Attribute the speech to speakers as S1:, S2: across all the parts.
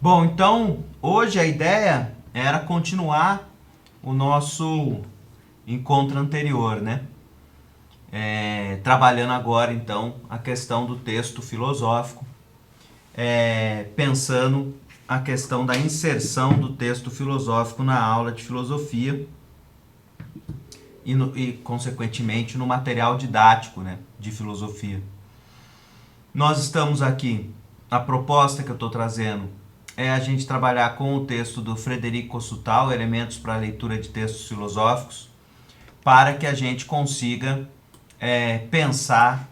S1: Bom, então hoje a ideia era continuar o nosso encontro anterior, né? Trabalhando agora então a questão do texto filosófico, pensando a questão da inserção do texto filosófico na aula de filosofia e consequentemente no material didático, né, de filosofia. Nós estamos aqui, a proposta que eu estou trazendo é a gente trabalhar com o texto do Frederico Kossutal, Elementos para a Leitura de Textos Filosóficos, para que a gente consiga pensar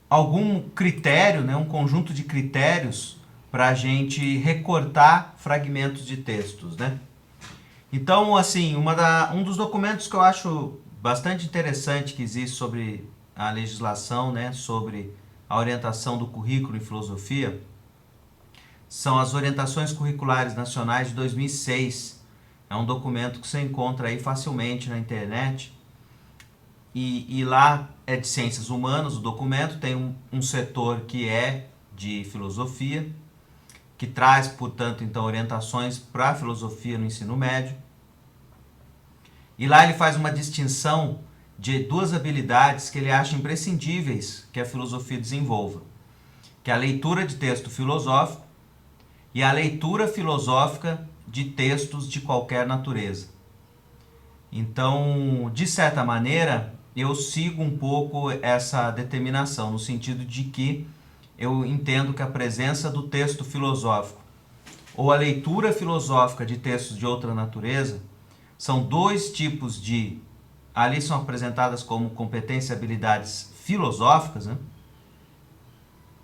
S1: algum critério, né, um conjunto de critérios para a gente recortar fragmentos de textos, né? Então, assim, um dos documentos que eu acho bastante interessante que existe sobre a legislação, né, sobre a orientação do currículo em filosofia, são as Orientações Curriculares Nacionais de 2006. É um documento que você encontra aí facilmente na internet. E lá é de ciências humanas, o documento tem um setor que é de filosofia, que traz, portanto, então, orientações para a filosofia no ensino médio. E lá ele faz uma distinção de duas habilidades que ele acha imprescindíveis que a filosofia desenvolva, que é a leitura de texto filosófico e a leitura filosófica de textos de qualquer natureza. Então, de certa maneira, eu sigo um pouco essa determinação, no sentido de que eu entendo que a presença do texto filosófico ou a leitura filosófica de textos de outra natureza são dois tipos de... Ali são apresentadas como competências e habilidades filosóficas, né,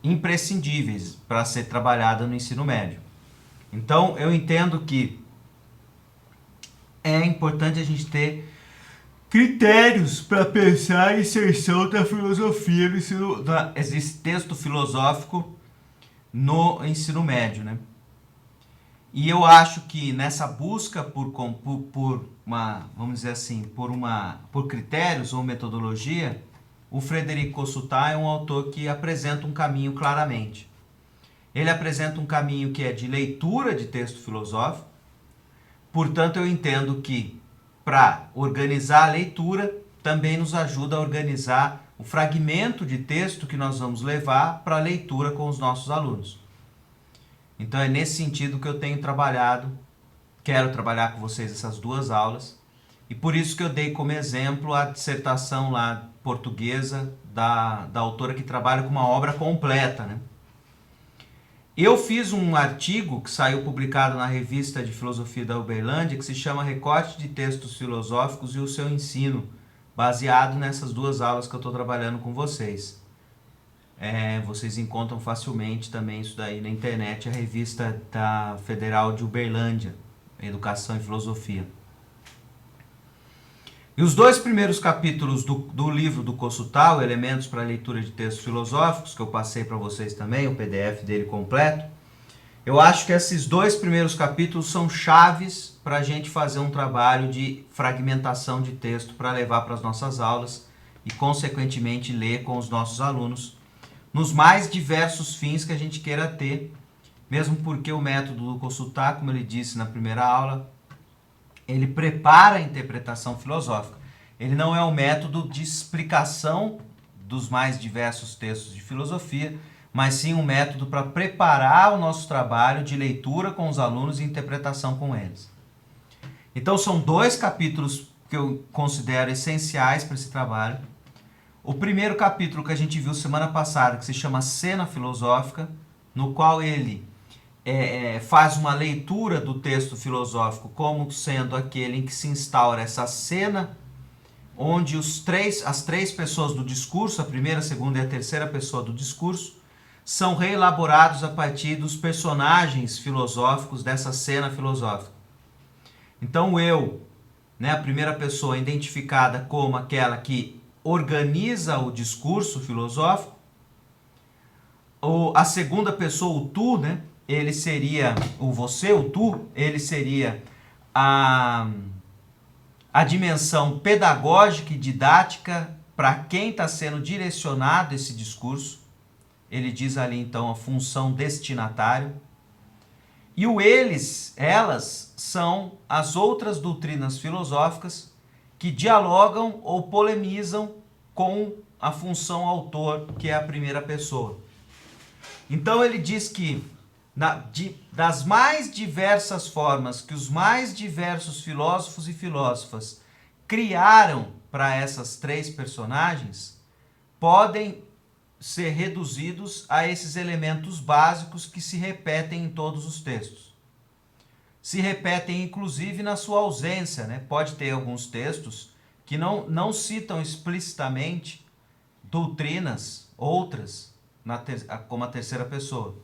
S1: imprescindíveis para ser trabalhada no ensino médio. Então, eu entendo que é importante a gente ter critérios para pensar a inserção da filosofia no ensino, esse texto filosófico no ensino médio, né? E eu acho que nessa busca por uma, vamos dizer assim, por critérios ou metodologia, o Frederico Kossutal é um autor que apresenta um caminho claramente. Ele apresenta um caminho que é de leitura de texto filosófico. Portanto, eu entendo que para organizar a leitura também nos ajuda a organizar o fragmento de texto que nós vamos levar para a leitura com os nossos alunos. Então é nesse sentido que eu tenho trabalhado, quero trabalhar com vocês essas duas aulas, e por isso que eu dei como exemplo a dissertação lá portuguesa da autora que trabalha com uma obra completa, né? Eu fiz um artigo que saiu publicado na revista de filosofia da Uberlândia, que se chama Recorte de Textos Filosóficos e o seu Ensino, baseado nessas duas aulas que eu estou trabalhando com vocês. Vocês encontram facilmente também isso daí na internet, a revista da Federal de Uberlândia, Educação e Filosofia. E os dois primeiros capítulos do livro do Kossutal, Elementos para a Leitura de Textos Filosóficos, que eu passei para vocês também, o PDF dele completo, eu acho que esses dois primeiros capítulos são chaves para a gente fazer um trabalho de fragmentação de texto para levar para as nossas aulas e, consequentemente, ler com os nossos alunos nos mais diversos fins que a gente queira ter, mesmo porque o método do Kossutal, como ele disse na primeira aula, ele prepara a interpretação filosófica. Ele não é um método de explicação dos mais diversos textos de filosofia, mas sim um método para preparar o nosso trabalho de leitura com os alunos e interpretação com eles. Então são dois capítulos que eu considero essenciais para esse trabalho. O primeiro capítulo que a gente viu semana passada, que se chama Cena Filosófica, no qual ele faz uma leitura do texto filosófico como sendo aquele em que se instaura essa cena, onde as três pessoas do discurso, a primeira, a segunda e a terceira pessoa do discurso, são reelaborados a partir dos personagens filosóficos dessa cena filosófica. Então eu, né, a primeira pessoa identificada como aquela que organiza o discurso filosófico, a segunda pessoa, o tu, né, ele seria, o você, o tu, ele seria a dimensão pedagógica e didática para quem está sendo direcionado esse discurso. ele diz ali então a função destinatário. E o eles, elas, são as outras doutrinas filosóficas que dialogam ou polemizam com a função autor, que é a primeira pessoa. Então ele diz que das mais diversas formas que os mais diversos filósofos e filósofas criaram para essas três personagens, podem ser reduzidos a esses elementos básicos que se repetem em todos os textos. Se repetem inclusive na sua ausência, né? Pode ter alguns textos que não citam explicitamente doutrinas outras como a terceira pessoa.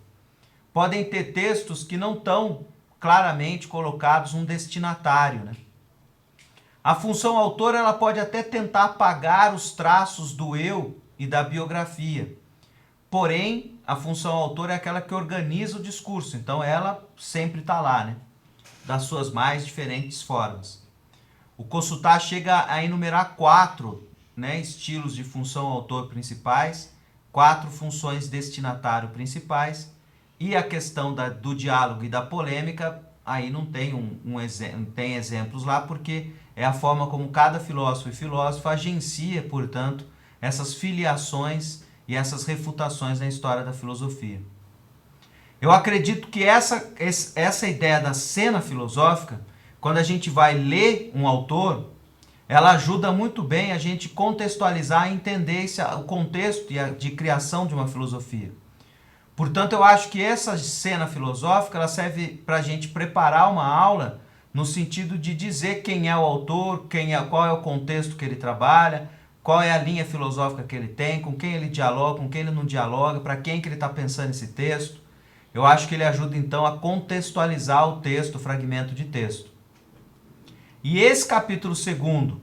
S1: Podem ter textos que não estão claramente colocados um destinatário, né? A função autor, ela pode até tentar apagar os traços do eu e da biografia. Porém, a função autor é aquela que organiza o discurso, então ela sempre está lá, né? Das suas mais diferentes formas. O Kossuth chega a enumerar 4, né, estilos de função autor principais, 4 funções destinatário principais, e a questão do diálogo e da polêmica, aí não tem tem exemplos lá, porque é a forma como cada filósofo e filósofa agencia, portanto, essas filiações e essas refutações na história da filosofia. Eu acredito que essa ideia da cena filosófica, quando a gente vai ler um autor, ela ajuda muito bem a gente contextualizar e entender o contexto de criação de uma filosofia. Portanto, eu acho que essa cena filosófica ela serve para a gente preparar uma aula no sentido de dizer quem é o autor, qual é o contexto que ele trabalha, qual é a linha filosófica que ele tem, com quem ele dialoga, com quem ele não dialoga, para quem que ele está pensando esse texto. Eu acho que ele ajuda então a contextualizar o texto, o fragmento de texto. E esse capítulo 2º,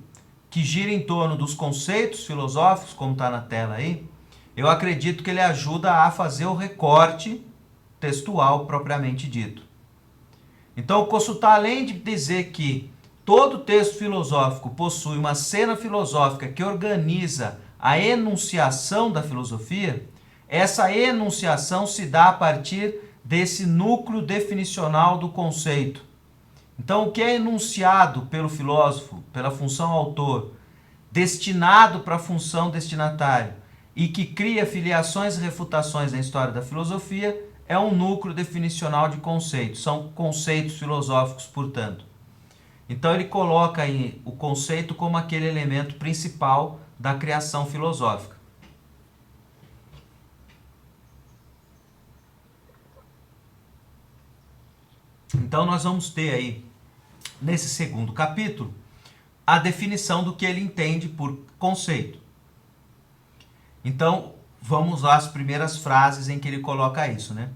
S1: que gira em torno dos conceitos filosóficos, como está na tela aí, eu acredito que ele ajuda a fazer o recorte textual propriamente dito. Então o Kossuth, além de dizer que todo texto filosófico possui uma cena filosófica que organiza a enunciação da filosofia, essa enunciação se dá a partir desse núcleo definicional do conceito. Então, o que é enunciado pelo filósofo, pela função autor, destinado para a função destinatário, e que cria filiações e refutações na história da filosofia, é um núcleo definicional de conceitos. São conceitos filosóficos, portanto. Então, ele coloca aí o conceito como aquele elemento principal da criação filosófica. Então nós vamos ter aí, nesse 2º capítulo, a definição do que ele entende por conceito. Então, vamos lá às primeiras frases em que ele coloca isso, né?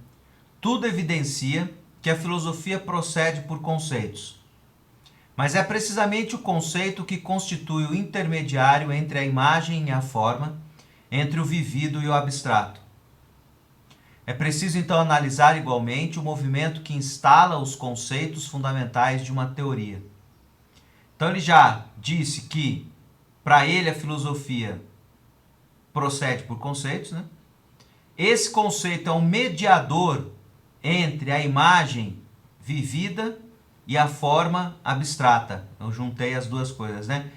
S1: Tudo evidencia que a filosofia procede por conceitos. Mas é precisamente o conceito que constitui o intermediário entre a imagem e a forma, entre o vivido e o abstrato. É preciso então analisar igualmente o movimento que instala os conceitos fundamentais de uma teoria. Então ele já disse que para ele a filosofia procede por conceitos, né? Esse conceito é um mediador entre a imagem vivida e a forma abstrata. Eu juntei as duas coisas, né?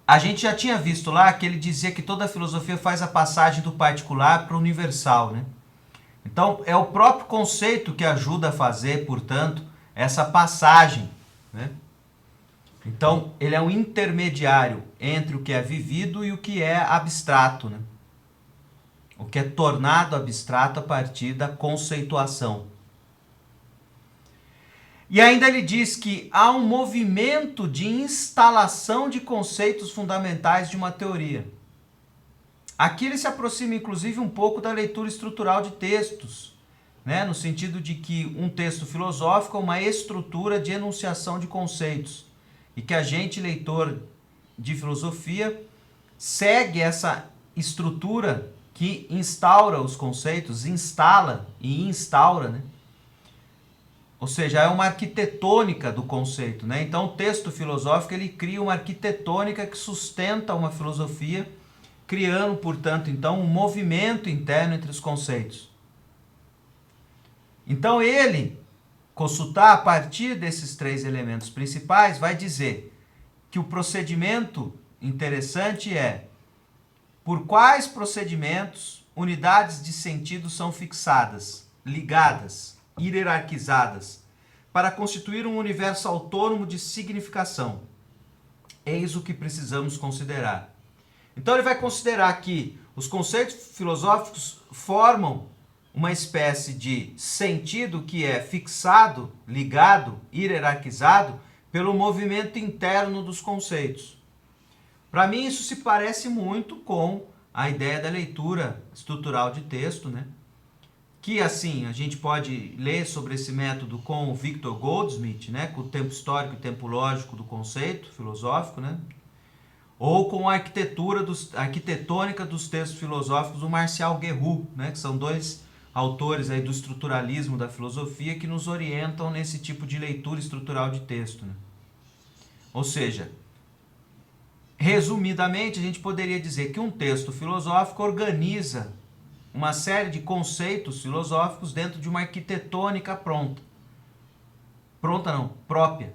S1: A gente já tinha visto lá que ele dizia que toda a filosofia faz a passagem do particular para o universal, né? Então, é o próprio conceito que ajuda a fazer, portanto, essa passagem, né? Então, ele é um intermediário entre o que é vivido e o que é abstrato, né? O que é tornado abstrato a partir da conceituação. E ainda ele diz que há um movimento de instalação de conceitos fundamentais de uma teoria. Aqui ele se aproxima, inclusive, um pouco da leitura estrutural de textos, né? No sentido de que um texto filosófico é uma estrutura de enunciação de conceitos. E que a gente, leitor de filosofia, segue essa estrutura que instaura os conceitos, instala e instaura, né? Ou seja, é uma arquitetônica do conceito, né? Então, o texto filosófico ele cria uma arquitetônica que sustenta uma filosofia criando, portanto, então, um movimento interno entre os conceitos. Então ele, Kossuth, a partir desses 3 elementos principais, vai dizer que o procedimento interessante é: por quais procedimentos unidades de sentido são fixadas, ligadas, hierarquizadas, para constituir um universo autônomo de significação. Eis o que precisamos considerar. Então ele vai considerar que os conceitos filosóficos formam uma espécie de sentido que é fixado, ligado, hierarquizado pelo movimento interno dos conceitos. Para mim isso se parece muito com a ideia da leitura estrutural de texto, né? Que assim, a gente pode ler sobre esse método com o Victor Goldsmith, né? Com o tempo histórico e tempo lógico do conceito filosófico, né? Ou com a arquitetônica dos textos filosóficos do Martial Guerroux, né? Que são 2 autores aí do estruturalismo da filosofia que nos orientam nesse tipo de leitura estrutural de texto, né? Ou seja, resumidamente, a gente poderia dizer que um texto filosófico organiza uma série de conceitos filosóficos dentro de uma arquitetônica pronta. Pronta não, própria.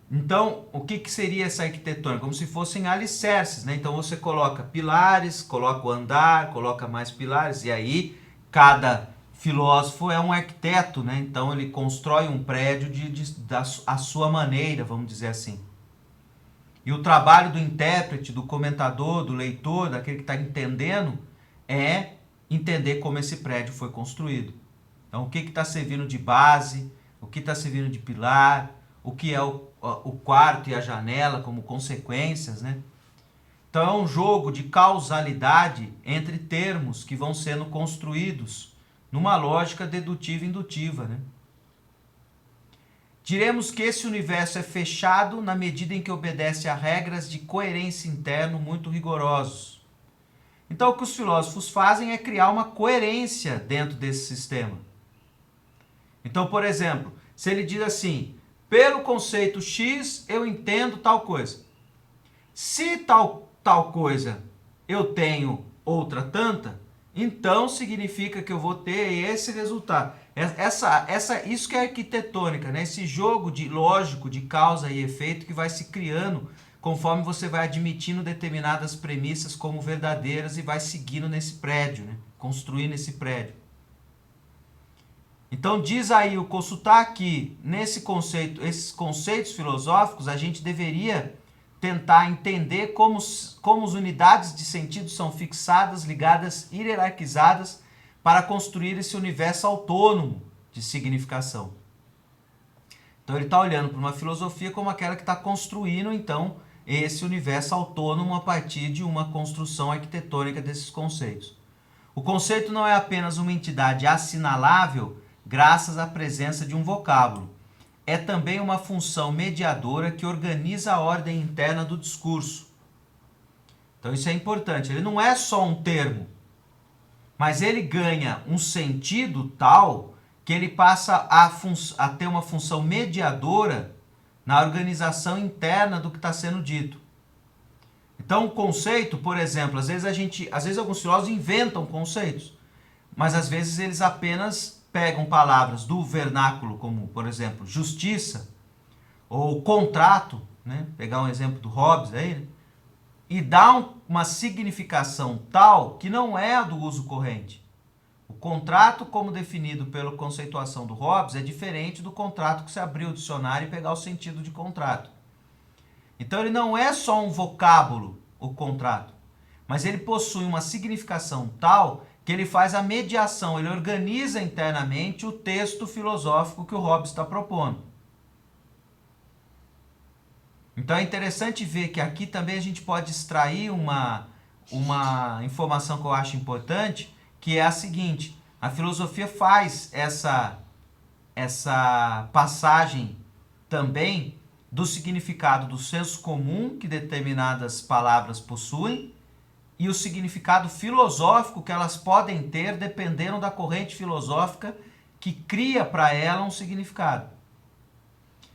S1: Então, o que seria essa arquitetônica? Como se fossem alicerces, né? Então você coloca pilares, coloca o andar, coloca mais pilares, e aí cada filósofo é um arquiteto, né? Então ele constrói um prédio da sua maneira, vamos dizer assim. E o trabalho do intérprete, do comentador, do leitor, daquele que está entendendo, é entender como esse prédio foi construído. Então, o que está servindo de base, o que está servindo de pilar, o que é o quarto e a janela como consequências, né? Então, é um jogo de causalidade entre termos que vão sendo construídos numa lógica dedutiva e indutiva, né? Diremos que esse universo é fechado na medida em que obedece a regras de coerência interna muito rigorosos. Então, o que os filósofos fazem é criar uma coerência dentro desse sistema. Então, por exemplo, se ele diz assim: pelo conceito X, eu entendo tal coisa. Se tal coisa eu tenho outra tanta, então significa que eu vou ter esse resultado. Isso que é arquitetônica, né? Esse jogo lógico de causa e efeito que vai se criando conforme você vai admitindo determinadas premissas como verdadeiras e vai seguindo nesse prédio, né? Construindo esse prédio. Então diz aí o Kossuth que esses conceitos filosóficos a gente deveria tentar entender como as unidades de sentido são fixadas, ligadas, hierarquizadas para construir esse universo autônomo de significação. Então ele está olhando para uma filosofia como aquela que está construindo, então, esse universo autônomo a partir de uma construção arquitetônica desses conceitos. O conceito não é apenas uma entidade assinalável graças à presença de um vocábulo. É também uma função mediadora que organiza a ordem interna do discurso. Então isso é importante. Ele não é só um termo, mas ele ganha um sentido tal que ele passa a ter uma função mediadora na organização interna do que está sendo dito. Então o conceito, por exemplo, às vezes alguns filósofos inventam conceitos, mas às vezes eles apenas pegam palavras do vernáculo, como, por exemplo, justiça ou contrato, né? Pegar um exemplo do Hobbes aí, né? E dá uma significação tal que não é a do uso corrente. O contrato, como definido pela conceituação do Hobbes, é diferente do contrato que você abrir o dicionário e pegar o sentido de contrato. Então ele não é só um vocábulo, o contrato, mas ele possui uma significação tal que ele faz a mediação, ele organiza internamente o texto filosófico que o Hobbes está propondo. Então é interessante ver que aqui também a gente pode extrair uma informação que eu acho importante, que é a seguinte: a filosofia faz essa passagem também do significado do senso comum que determinadas palavras possuem e o significado filosófico que elas podem ter dependendo da corrente filosófica que cria para ela um significado.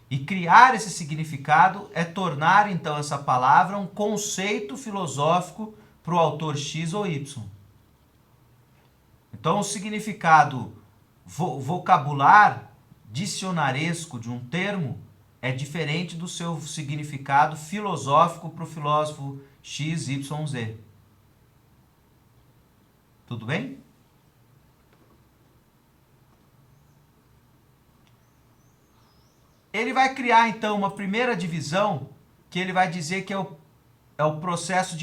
S1: E criar esse significado é tornar, então, essa palavra um conceito filosófico para o autor X ou Y. Então, o significado vocabular, dicionaresco de um termo é diferente do seu significado filosófico para o filósofo X, Y, Z. Tudo bem? Ele vai criar, então, uma primeira divisão que ele vai dizer que é o processo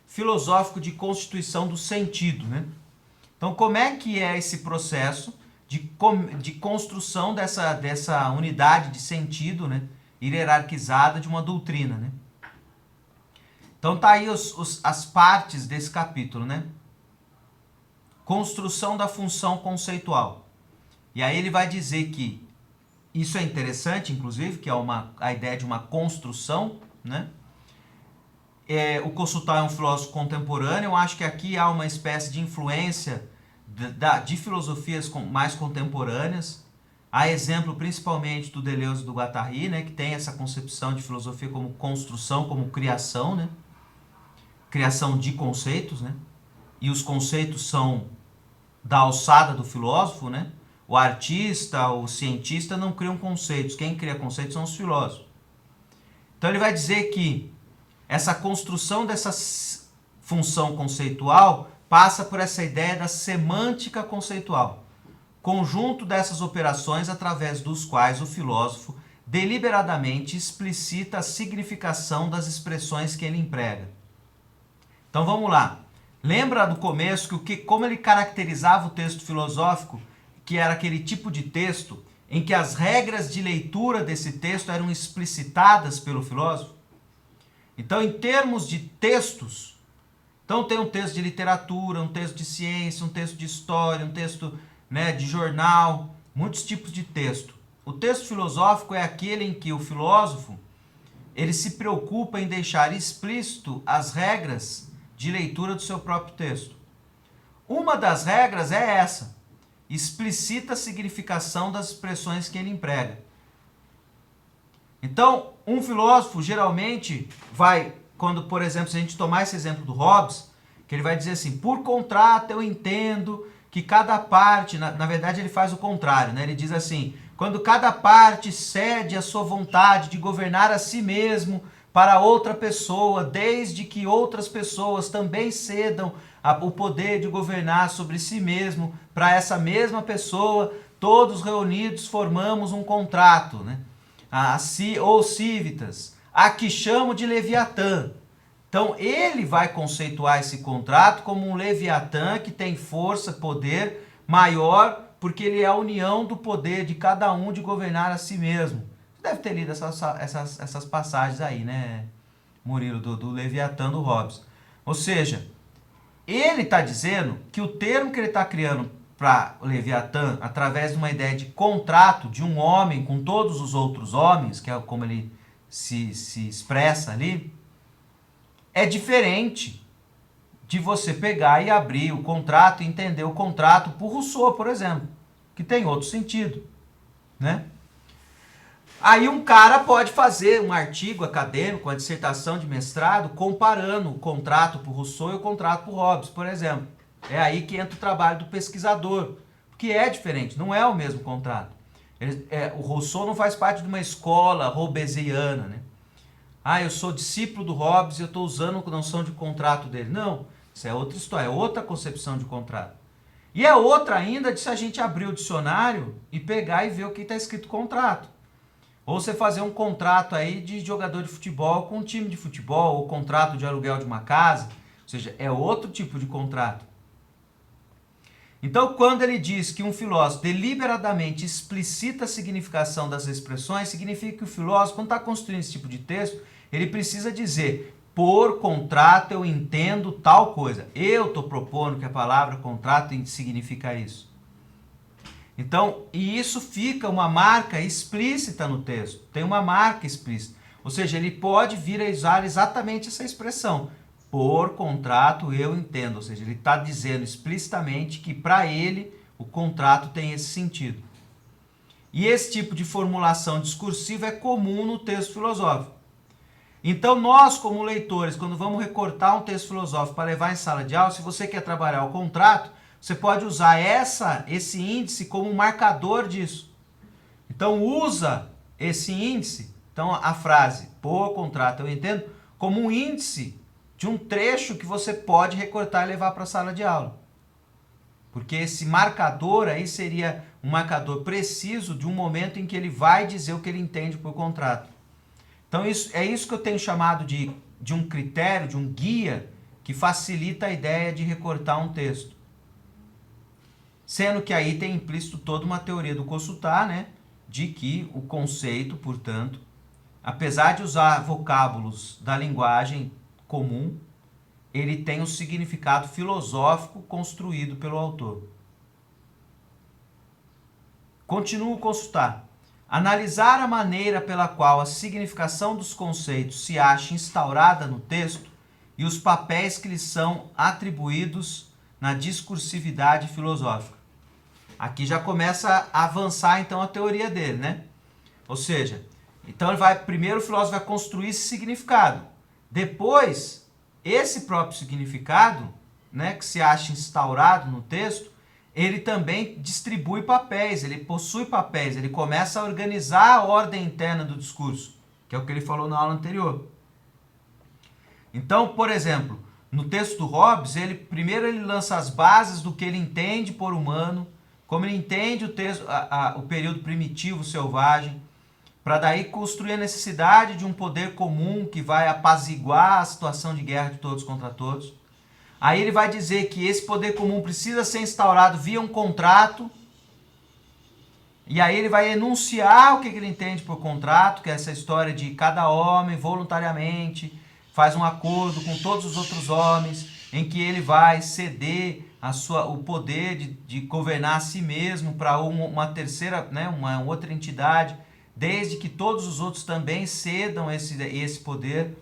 S1: filosófico de constituição do sentido, né? Então, como é que é esse processo de construção dessa unidade de sentido, né, hierarquizada de uma doutrina, né? Então, tá aí as partes desse capítulo, né? Construção da função conceitual. E aí ele vai dizer que isso é interessante, inclusive, que é a ideia de uma construção, né? O Kosutal é um filósofo contemporâneo. Eu acho que aqui há uma espécie de influência de filosofias mais contemporâneas. Há exemplo principalmente do Deleuze e do Guattari, né, que tem essa concepção de filosofia como construção, como criação, né? Criação de conceitos, né? E os conceitos são da alçada do filósofo, né? O artista, o cientista não criam conceitos. Quem cria conceitos são os filósofos. Então ele vai dizer que essa construção dessa função conceitual passa por essa ideia da semântica conceitual, conjunto dessas operações através dos quais o filósofo deliberadamente explicita a significação das expressões que ele emprega. Então vamos lá. Lembra do começo como ele caracterizava o texto filosófico, que era aquele tipo de texto em que as regras de leitura desse texto eram explicitadas pelo filósofo? Então, em termos de textos, então tem um texto de literatura, um texto de ciência, um texto de história, um texto, né, de jornal, muitos tipos de texto. O texto filosófico é aquele em que o filósofo ele se preocupa em deixar explícito as regras de leitura do seu próprio texto. Uma das regras é essa: explicita a significação das expressões que ele emprega. Então, um filósofo geralmente vai, quando, por exemplo, se a gente tomar esse exemplo do Hobbes, que ele vai dizer assim: por contrato eu entendo que cada parte, na verdade ele faz o contrário, né? Ele diz assim: quando cada parte cede a sua vontade de governar a si mesmo para outra pessoa, desde que outras pessoas também cedam o poder de governar sobre si mesmo para essa mesma pessoa, todos reunidos formamos um contrato, né? Ou civitas, a que chamo de Leviatã. Então ele vai conceituar esse contrato como um Leviatã que tem força, poder maior, porque ele é a união do poder de cada um de governar a si mesmo. Você deve ter lido essas passagens aí, né, Murilo, do Leviatã do Hobbes. Ou seja, ele está dizendo que o termo que ele está criando para o Leviatã, através de uma ideia de contrato de um homem com todos os outros homens, que é como ele se expressa ali, é diferente de você pegar e abrir o contrato e entender o contrato por Rousseau, por exemplo, que tem outro sentido, né? Aí um cara pode fazer um artigo acadêmico, uma dissertação de mestrado, comparando o contrato por Rousseau e o contrato por Hobbes, por exemplo. É aí que entra o trabalho do pesquisador, porque é diferente, não é o mesmo contrato. O Rousseau não faz parte de uma escola hobbesiana, né? Eu sou discípulo do Hobbes e eu estou usando a noção de contrato dele. Não, isso é outra história, é outra concepção de contrato. E é outra ainda de se a gente abrir o dicionário e pegar e ver o que está escrito contrato. Ou você fazer um contrato aí de jogador de futebol com um time de futebol, ou contrato de aluguel de uma casa, ou seja, é outro tipo de contrato. Então, quando ele diz que um filósofo deliberadamente explicita a significação das expressões, significa que o filósofo, quando está construindo esse tipo de texto, ele precisa dizer: por contrato eu entendo tal coisa. Eu estou propondo que a palavra contrato significa isso. Então, e isso fica uma marca explícita no texto. Tem uma marca explícita. Ou seja, ele pode vir a usar exatamente essa expressão. Por contrato eu entendo. Ou seja, ele está dizendo explicitamente que para ele o contrato tem esse sentido. E esse tipo de formulação discursiva é comum no texto filosófico. Então nós, como leitores, quando vamos recortar um texto filosófico para levar em sala de aula, se você quer trabalhar o contrato, você pode usar esse índice como marcador disso. Então usa esse índice, então a frase, pô, contrato, eu entendo, como um índice de um trecho que você pode recortar e levar para a sala de aula. Porque esse marcador aí seria um marcador preciso de um momento em que ele vai dizer o que ele entende por contrato. Então é isso que eu tenho chamado de um critério, de um guia, que facilita a ideia de recortar um texto. Sendo que aí tem implícito toda uma teoria do consultar, né? De que o conceito, portanto, apesar de usar vocábulos da linguagem comum, ele tem um significado filosófico construído pelo autor. Continuo a consultar. Analisar a maneira pela qual a significação dos conceitos se acha instaurada no texto e os papéis que lhes são atribuídos na discursividade filosófica. Aqui já começa a avançar então a teoria dele, né? Ou seja, então primeiro o filósofo vai construir esse significado. Depois, esse próprio significado, né, que se acha instaurado no texto, ele também distribui papéis, ele possui papéis, ele começa a organizar a ordem interna do discurso, que é o que ele falou na aula anterior. Então, por exemplo, no texto do Hobbes, primeiro ele lança as bases do que ele entende por humano, como ele entende o período primitivo selvagem, para daí construir a necessidade de um poder comum que vai apaziguar a situação de guerra de todos contra todos. Aí ele vai dizer que esse poder comum precisa ser instaurado via um contrato. E aí ele vai enunciar o que ele entende por contrato, que é essa história de cada homem voluntariamente faz um acordo com todos os outros homens, em que ele vai ceder o poder de governar a si mesmo para uma terceira, né, uma outra entidade, desde que todos os outros também cedam esse poder.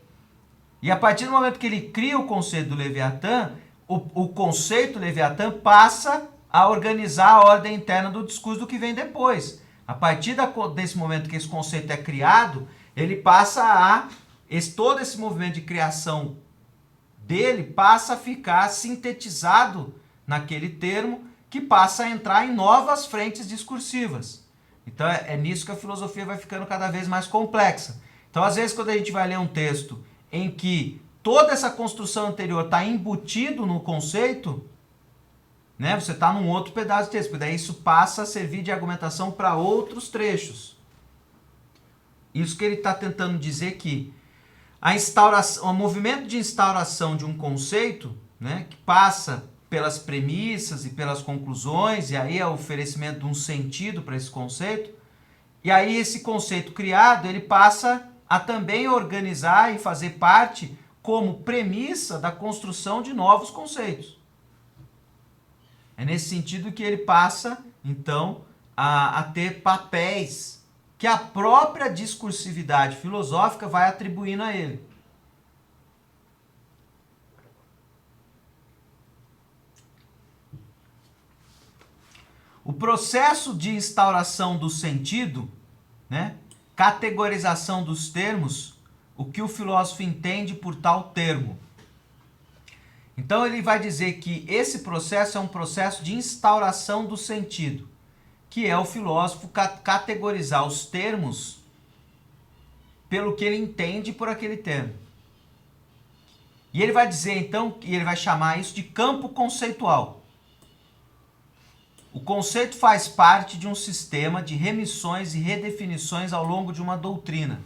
S1: E a partir do momento que ele cria o conceito do Leviatã, o conceito Leviatã passa a organizar a ordem interna do discurso do que vem depois. A partir desse momento que esse conceito é criado, ele passa todo esse movimento de criação dele passa a ficar sintetizado naquele termo, que passa a entrar em novas frentes discursivas. Então é nisso que a filosofia vai ficando cada vez mais complexa. Então, às vezes, quando a gente vai ler um texto em que toda essa construção anterior está embutido no conceito, né, você está num outro pedaço de texto, porque daí isso passa a servir de argumentação para outros trechos. Isso que ele está tentando dizer que o movimento de instauração de um conceito, né, que passa pelas premissas e pelas conclusões, e aí é o oferecimento de um sentido para esse conceito, e aí esse conceito criado, ele passa a também organizar e fazer parte como premissa da construção de novos conceitos. É nesse sentido que ele passa, então, a ter papéis que a própria discursividade filosófica vai atribuindo a ele. O processo de instauração do sentido, né, categorização dos termos, o que o filósofo entende por tal termo. Então ele vai dizer que esse processo é um processo de instauração do sentido, que é o filósofo categorizar os termos pelo que ele entende por aquele termo. E ele vai dizer então, e ele vai chamar isso de campo conceitual. O conceito faz parte de um sistema de remissões e redefinições ao longo de uma doutrina.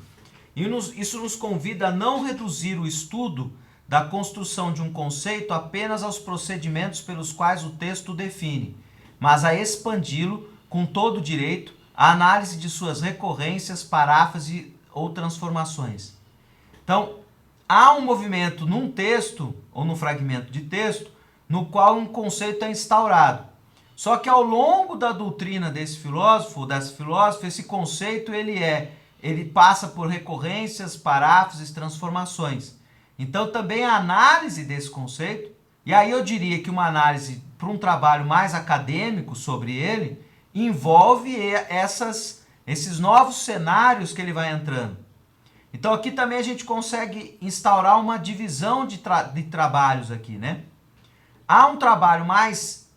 S1: E isso nos convida a não reduzir o estudo da construção de um conceito apenas aos procedimentos pelos quais o texto o define, mas a expandi-lo com todo direito à análise de suas recorrências, paráfrase ou transformações. Então, há um movimento num texto, ou num fragmento de texto, no qual um conceito é instaurado. Só que ao longo da doutrina desse filósofo, ou dessa filósofa, esse conceito ele passa por recorrências, paráfrases, transformações. Então também a análise desse conceito, e aí eu diria que uma análise para um trabalho mais acadêmico sobre ele, envolve esses novos cenários que ele vai entrando. Então aqui também a gente consegue instaurar uma divisão de trabalhos aqui, né? Há um trabalho mais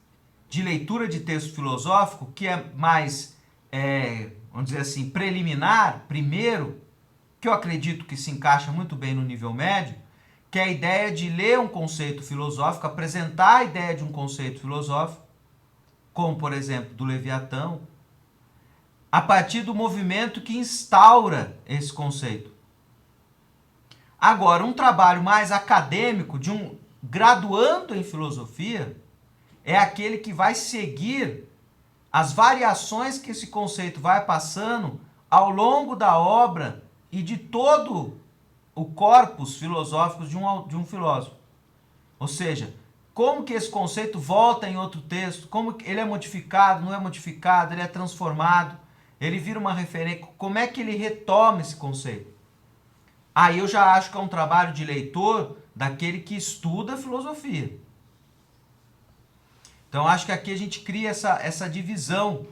S1: de leitura de texto filosófico, que é mais, vamos dizer assim, preliminar, primeiro, que eu acredito que se encaixa muito bem no nível médio, que é a ideia de ler um conceito filosófico, apresentar a ideia de um conceito filosófico, como, por exemplo, do Leviatã, a partir do movimento que instaura esse conceito. Agora, um trabalho mais acadêmico de um graduando em filosofia é aquele que vai seguir as variações que esse conceito vai passando ao longo da obra e de todo o corpus filosófico de um filósofo. Ou seja, como que esse conceito volta em outro texto, como ele é modificado, não é modificado, ele é transformado, ele vira uma referência, como é que ele retoma esse conceito. Aí eu já acho que é um trabalho de leitor daquele que estuda filosofia. Então acho que aqui a gente cria essa divisão,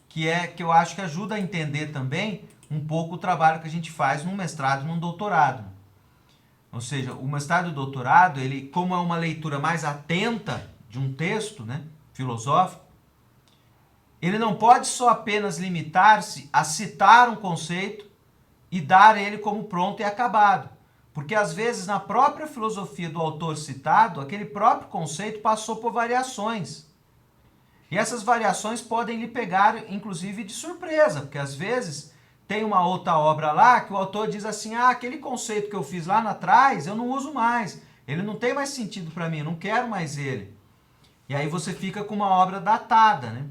S1: que eu acho que ajuda a entender também um pouco o trabalho que a gente faz num mestrado e num doutorado. Ou seja, o mestrado e o doutorado, ele, como é uma leitura mais atenta de um texto, né, filosófico, ele não pode só apenas limitar-se a citar um conceito e dar ele como pronto e acabado. Porque às vezes na própria filosofia do autor citado, aquele próprio conceito passou por variações. E essas variações podem lhe pegar, inclusive, de surpresa, porque às vezes tem uma outra obra lá que o autor diz assim, aquele conceito que eu fiz lá atrás, eu não uso mais, ele não tem mais sentido para mim, eu não quero mais ele. E aí você fica com uma obra datada, né?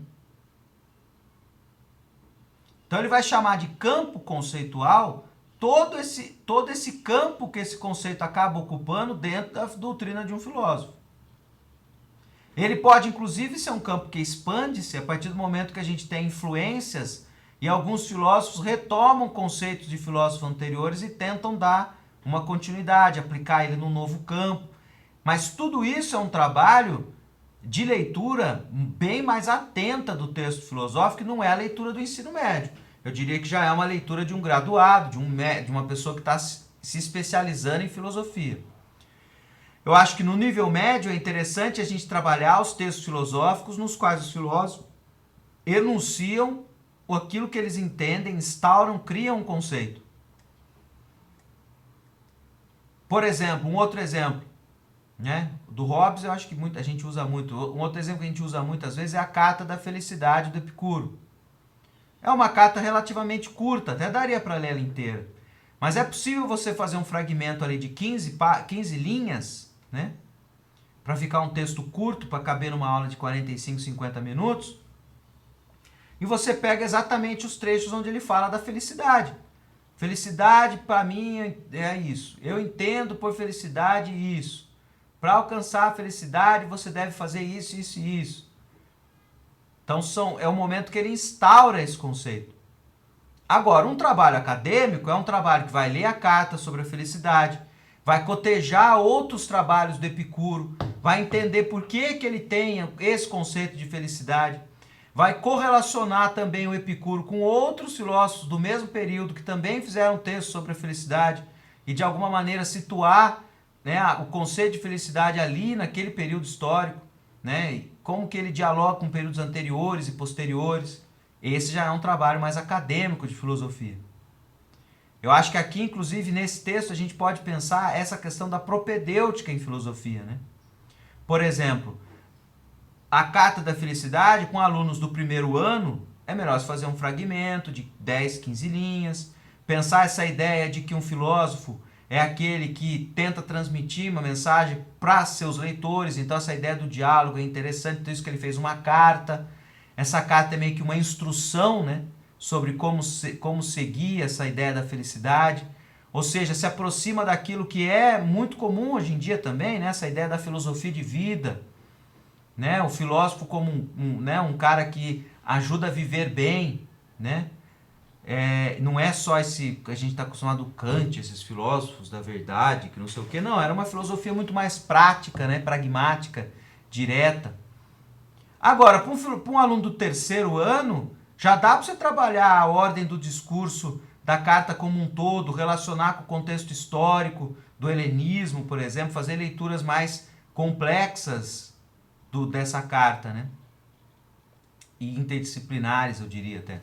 S1: Então ele vai chamar de campo conceitual todo esse campo que esse conceito acaba ocupando dentro da doutrina de um filósofo. Ele pode, inclusive, ser um campo que expande-se a partir do momento que a gente tem influências e alguns filósofos retomam conceitos de filósofos anteriores e tentam dar uma continuidade, aplicar ele num novo campo. Mas tudo isso é um trabalho de leitura bem mais atenta do texto filosófico, que não é a leitura do ensino médio. Eu diria que já é uma leitura de um graduado, de uma pessoa que está se especializando em filosofia. Eu acho que no nível médio é interessante a gente trabalhar os textos filosóficos nos quais os filósofos enunciam aquilo que eles entendem, instauram, criam um conceito. Por exemplo, um outro exemplo, né? Do Hobbes eu acho que a gente usa muito. Um outro exemplo que a gente usa muitas vezes é a Carta da Felicidade do Epicuro. É uma carta relativamente curta, até daria para ler ela inteira. Mas é possível você fazer um fragmento ali de 15 linhas, né? Para ficar um texto curto, para caber numa aula de 45, 50 minutos. E você pega exatamente os trechos onde ele fala da felicidade. Felicidade, para mim, é isso. Eu entendo por felicidade isso. Para alcançar a felicidade, você deve fazer isso, isso e isso. Então é o momento que ele instaura esse conceito. Agora, um trabalho acadêmico é um trabalho que vai ler a carta sobre a felicidade, vai cotejar outros trabalhos do Epicuro, vai entender por que ele tem esse conceito de felicidade, vai correlacionar também o Epicuro com outros filósofos do mesmo período que também fizeram texto sobre a felicidade e de alguma maneira situar, né, o conceito de felicidade ali naquele período histórico, né, e como que ele dialoga com períodos anteriores e posteriores. Esse já é um trabalho mais acadêmico de filosofia. Eu acho que aqui, inclusive, nesse texto, a gente pode pensar essa questão da propedêutica em filosofia, né? Por exemplo, a Carta da Felicidade, com alunos do primeiro ano, é melhor se fazer um fragmento de 10, 15 linhas, pensar essa ideia de que um filósofo é aquele que tenta transmitir uma mensagem para seus leitores, então essa ideia do diálogo é interessante, por isso que ele fez uma carta. Essa carta é meio que uma instrução, né, sobre como seguir essa ideia da felicidade, ou seja, se aproxima daquilo que é muito comum hoje em dia também, né, essa ideia da filosofia de vida, né, o filósofo como um cara que ajuda a viver bem, né? Não é só esse que a gente está acostumado, Kant, esses filósofos da verdade, que não sei o que, não, era uma filosofia muito mais prática, né, pragmática, direta. Agora, para um aluno do terceiro ano, já dá para você trabalhar a ordem do discurso da carta como um todo, relacionar com o contexto histórico do helenismo, por exemplo, fazer leituras mais complexas dessa carta, né? E interdisciplinares, eu diria até.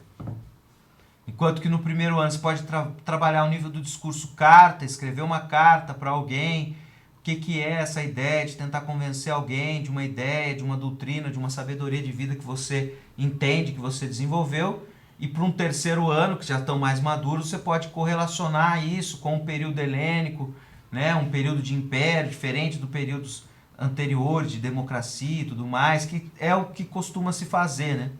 S1: Enquanto que no primeiro ano você pode trabalhar o nível do discurso carta, escrever uma carta para alguém, o que é essa ideia, de tentar convencer alguém de uma ideia, de uma doutrina, de uma sabedoria de vida que você entende, que você desenvolveu. E para um terceiro ano, que já estão mais maduros, você pode correlacionar isso com o período helênico, né? Um período de império, diferente do períodos anteriores, de democracia e tudo mais, que é o que costuma se fazer, né?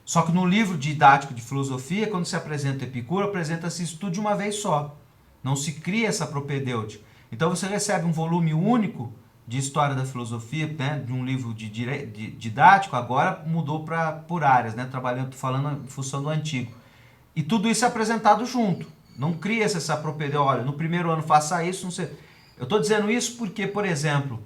S1: Só que no livro didático de filosofia, quando se apresenta Epicuro, apresenta-se isso tudo de uma vez só. Não se cria essa propedêutica. Então você recebe um volume único de história da filosofia, né, de um livro didático, agora mudou por áreas, né, falando em função do antigo. E tudo isso é apresentado junto. Não cria-se essa propedêutica, olha, no primeiro ano faça isso, não sei. Eu estou dizendo isso porque, por exemplo,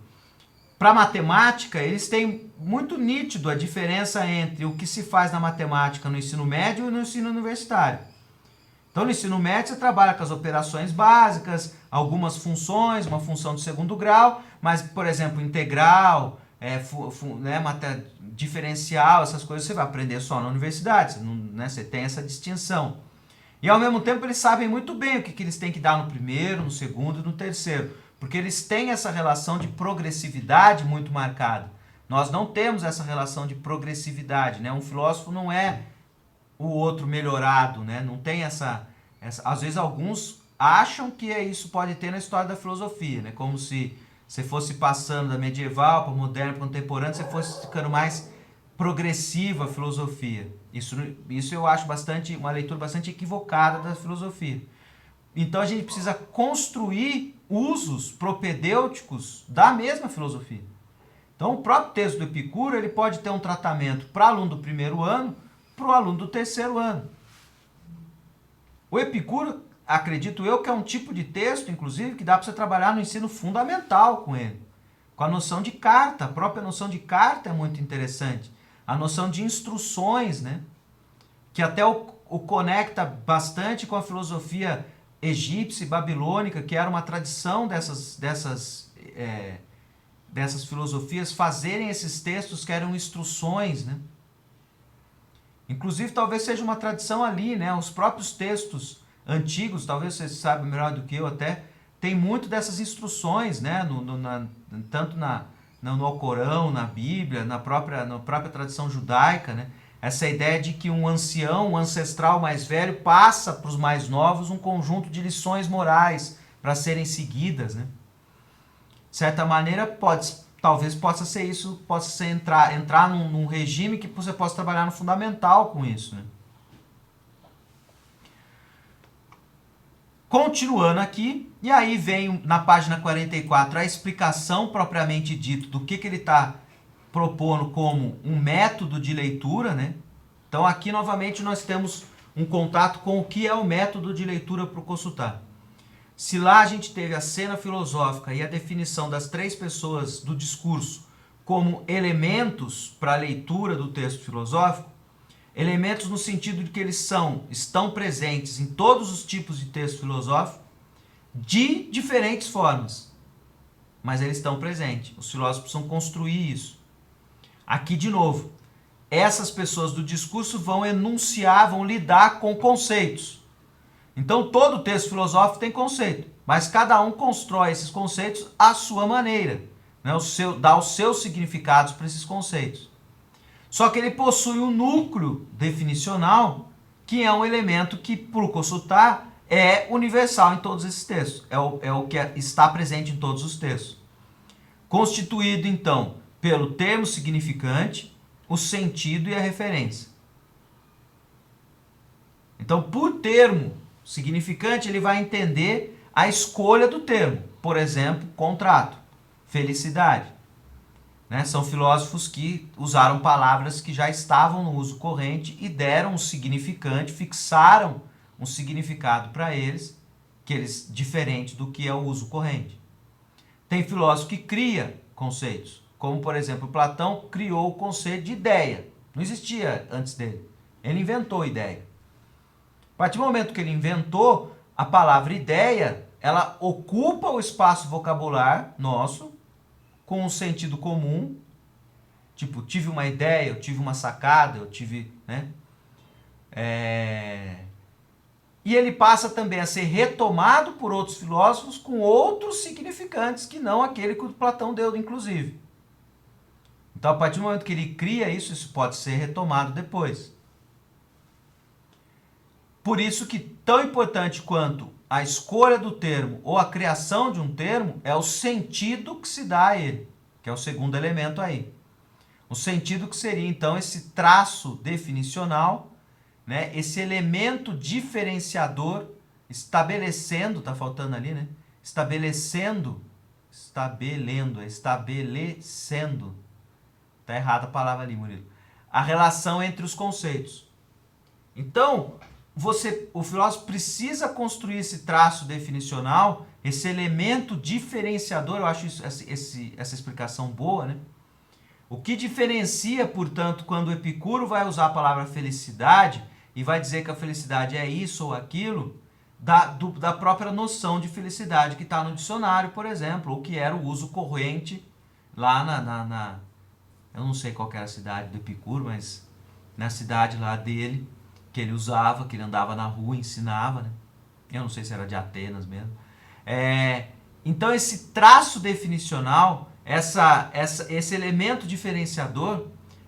S1: para matemática, eles têm muito nítido a diferença entre o que se faz na matemática no ensino médio e no ensino universitário. Então, no ensino médio, você trabalha com as operações básicas, algumas funções, uma função de segundo grau, mas, por exemplo, integral, diferencial, essas coisas você vai aprender só na universidade, você tem essa distinção. E, ao mesmo tempo, eles sabem muito bem o que eles têm que dar no primeiro, no segundo e no terceiro. Porque eles têm essa relação de progressividade muito marcada. Nós não temos essa relação de progressividade, né? Um filósofo não é o outro melhorado, né? Não tem essa... Às vezes alguns acham que isso pode ter na história da filosofia, né? Como se você fosse passando da medieval para moderna, para contemporânea, você fosse ficando mais progressiva a filosofia. Isso eu acho uma leitura bastante equivocada da filosofia. Então a gente precisa construir usos propedêuticos da mesma filosofia. Então o próprio texto do Epicuro ele pode ter um tratamento para aluno do primeiro ano, para o aluno do terceiro ano. O Epicuro, acredito eu, que é um tipo de texto, inclusive, que dá para você trabalhar no ensino fundamental com ele. Com a noção de carta, a própria noção de carta é muito interessante. A noção de instruções, né? Que até o conecta bastante com a filosofia egípcia e babilônica, que era uma tradição dessas filosofias fazerem esses textos que eram instruções, né? Inclusive, talvez seja uma tradição ali, né? Os próprios textos antigos, talvez você saiba melhor do que eu até, tem muito dessas instruções, né? Tanto no Alcorão, na Bíblia, na própria tradição judaica, né? Essa ideia de que um ancião, um ancestral mais velho, passa para os mais novos um conjunto de lições morais para serem seguidas, né? De certa maneira, talvez possa ser isso, entrar num regime que você possa trabalhar no fundamental com isso, né? Continuando aqui, e aí vem na página 44 a explicação propriamente dito do que ele está propondo como um método de leitura, né? Então aqui novamente nós temos um contato com o que é o método de leitura para o consultar. Se lá a gente teve a cena filosófica e a definição das três pessoas do discurso como elementos para a leitura do texto filosófico, elementos no sentido de que eles estão presentes em todos os tipos de texto filosófico de diferentes formas, mas eles estão presentes. Os filósofos precisam construir isso. Aqui, de novo, essas pessoas do discurso vão enunciar, vão lidar com conceitos. Então, todo texto filosófico tem conceito, mas cada um constrói esses conceitos à sua maneira, né? Dá os seus significados para esses conceitos. Só que ele possui um núcleo definicional, que é um elemento que, por consultar, é universal em todos esses textos. É o que está presente em todos os textos. Constituído, então, pelo termo significante, o sentido e a referência. Então, por termo significante, ele vai entender a escolha do termo. Por exemplo, contrato, felicidade. Né? São filósofos que usaram palavras que já estavam no uso corrente e deram um significante, fixaram um significado para eles, diferente do que é o uso corrente. Tem filósofo que cria conceitos, como, por exemplo, Platão criou o conceito de ideia. Não existia antes dele. Ele inventou ideia. A partir do momento que ele inventou, a palavra ideia, ela ocupa o espaço vocabular nosso, com um sentido comum, tipo, tive uma ideia, eu tive uma sacada, eu tive, né? E ele passa também a ser retomado por outros filósofos com outros significantes que não aquele que o Platão deu, inclusive. Então, a partir do momento que ele cria isso, isso pode ser retomado depois. Por isso que tão importante quanto a escolha do termo ou a criação de um termo é o sentido que se dá a ele, que é o segundo elemento aí. O sentido que seria, então, esse traço definicional, né? Esse elemento diferenciador, estabelecendo, tá faltando ali, né? Estabelecendo, tá errada a palavra ali, Murilo. A relação entre os conceitos. Então, o filósofo precisa construir esse traço definicional, esse elemento diferenciador, eu acho essa explicação boa, né? O que diferencia, portanto, quando o Epicuro vai usar a palavra felicidade e vai dizer que a felicidade é isso ou aquilo, da própria noção de felicidade que está no dicionário, por exemplo, ou que era o uso corrente lá eu não sei qual era a cidade do Epicuro, mas na cidade lá dele, que ele usava, que ele andava na rua, ensinava, né? Eu não sei se era de Atenas mesmo. Então esse traço definicional, esse elemento diferenciador,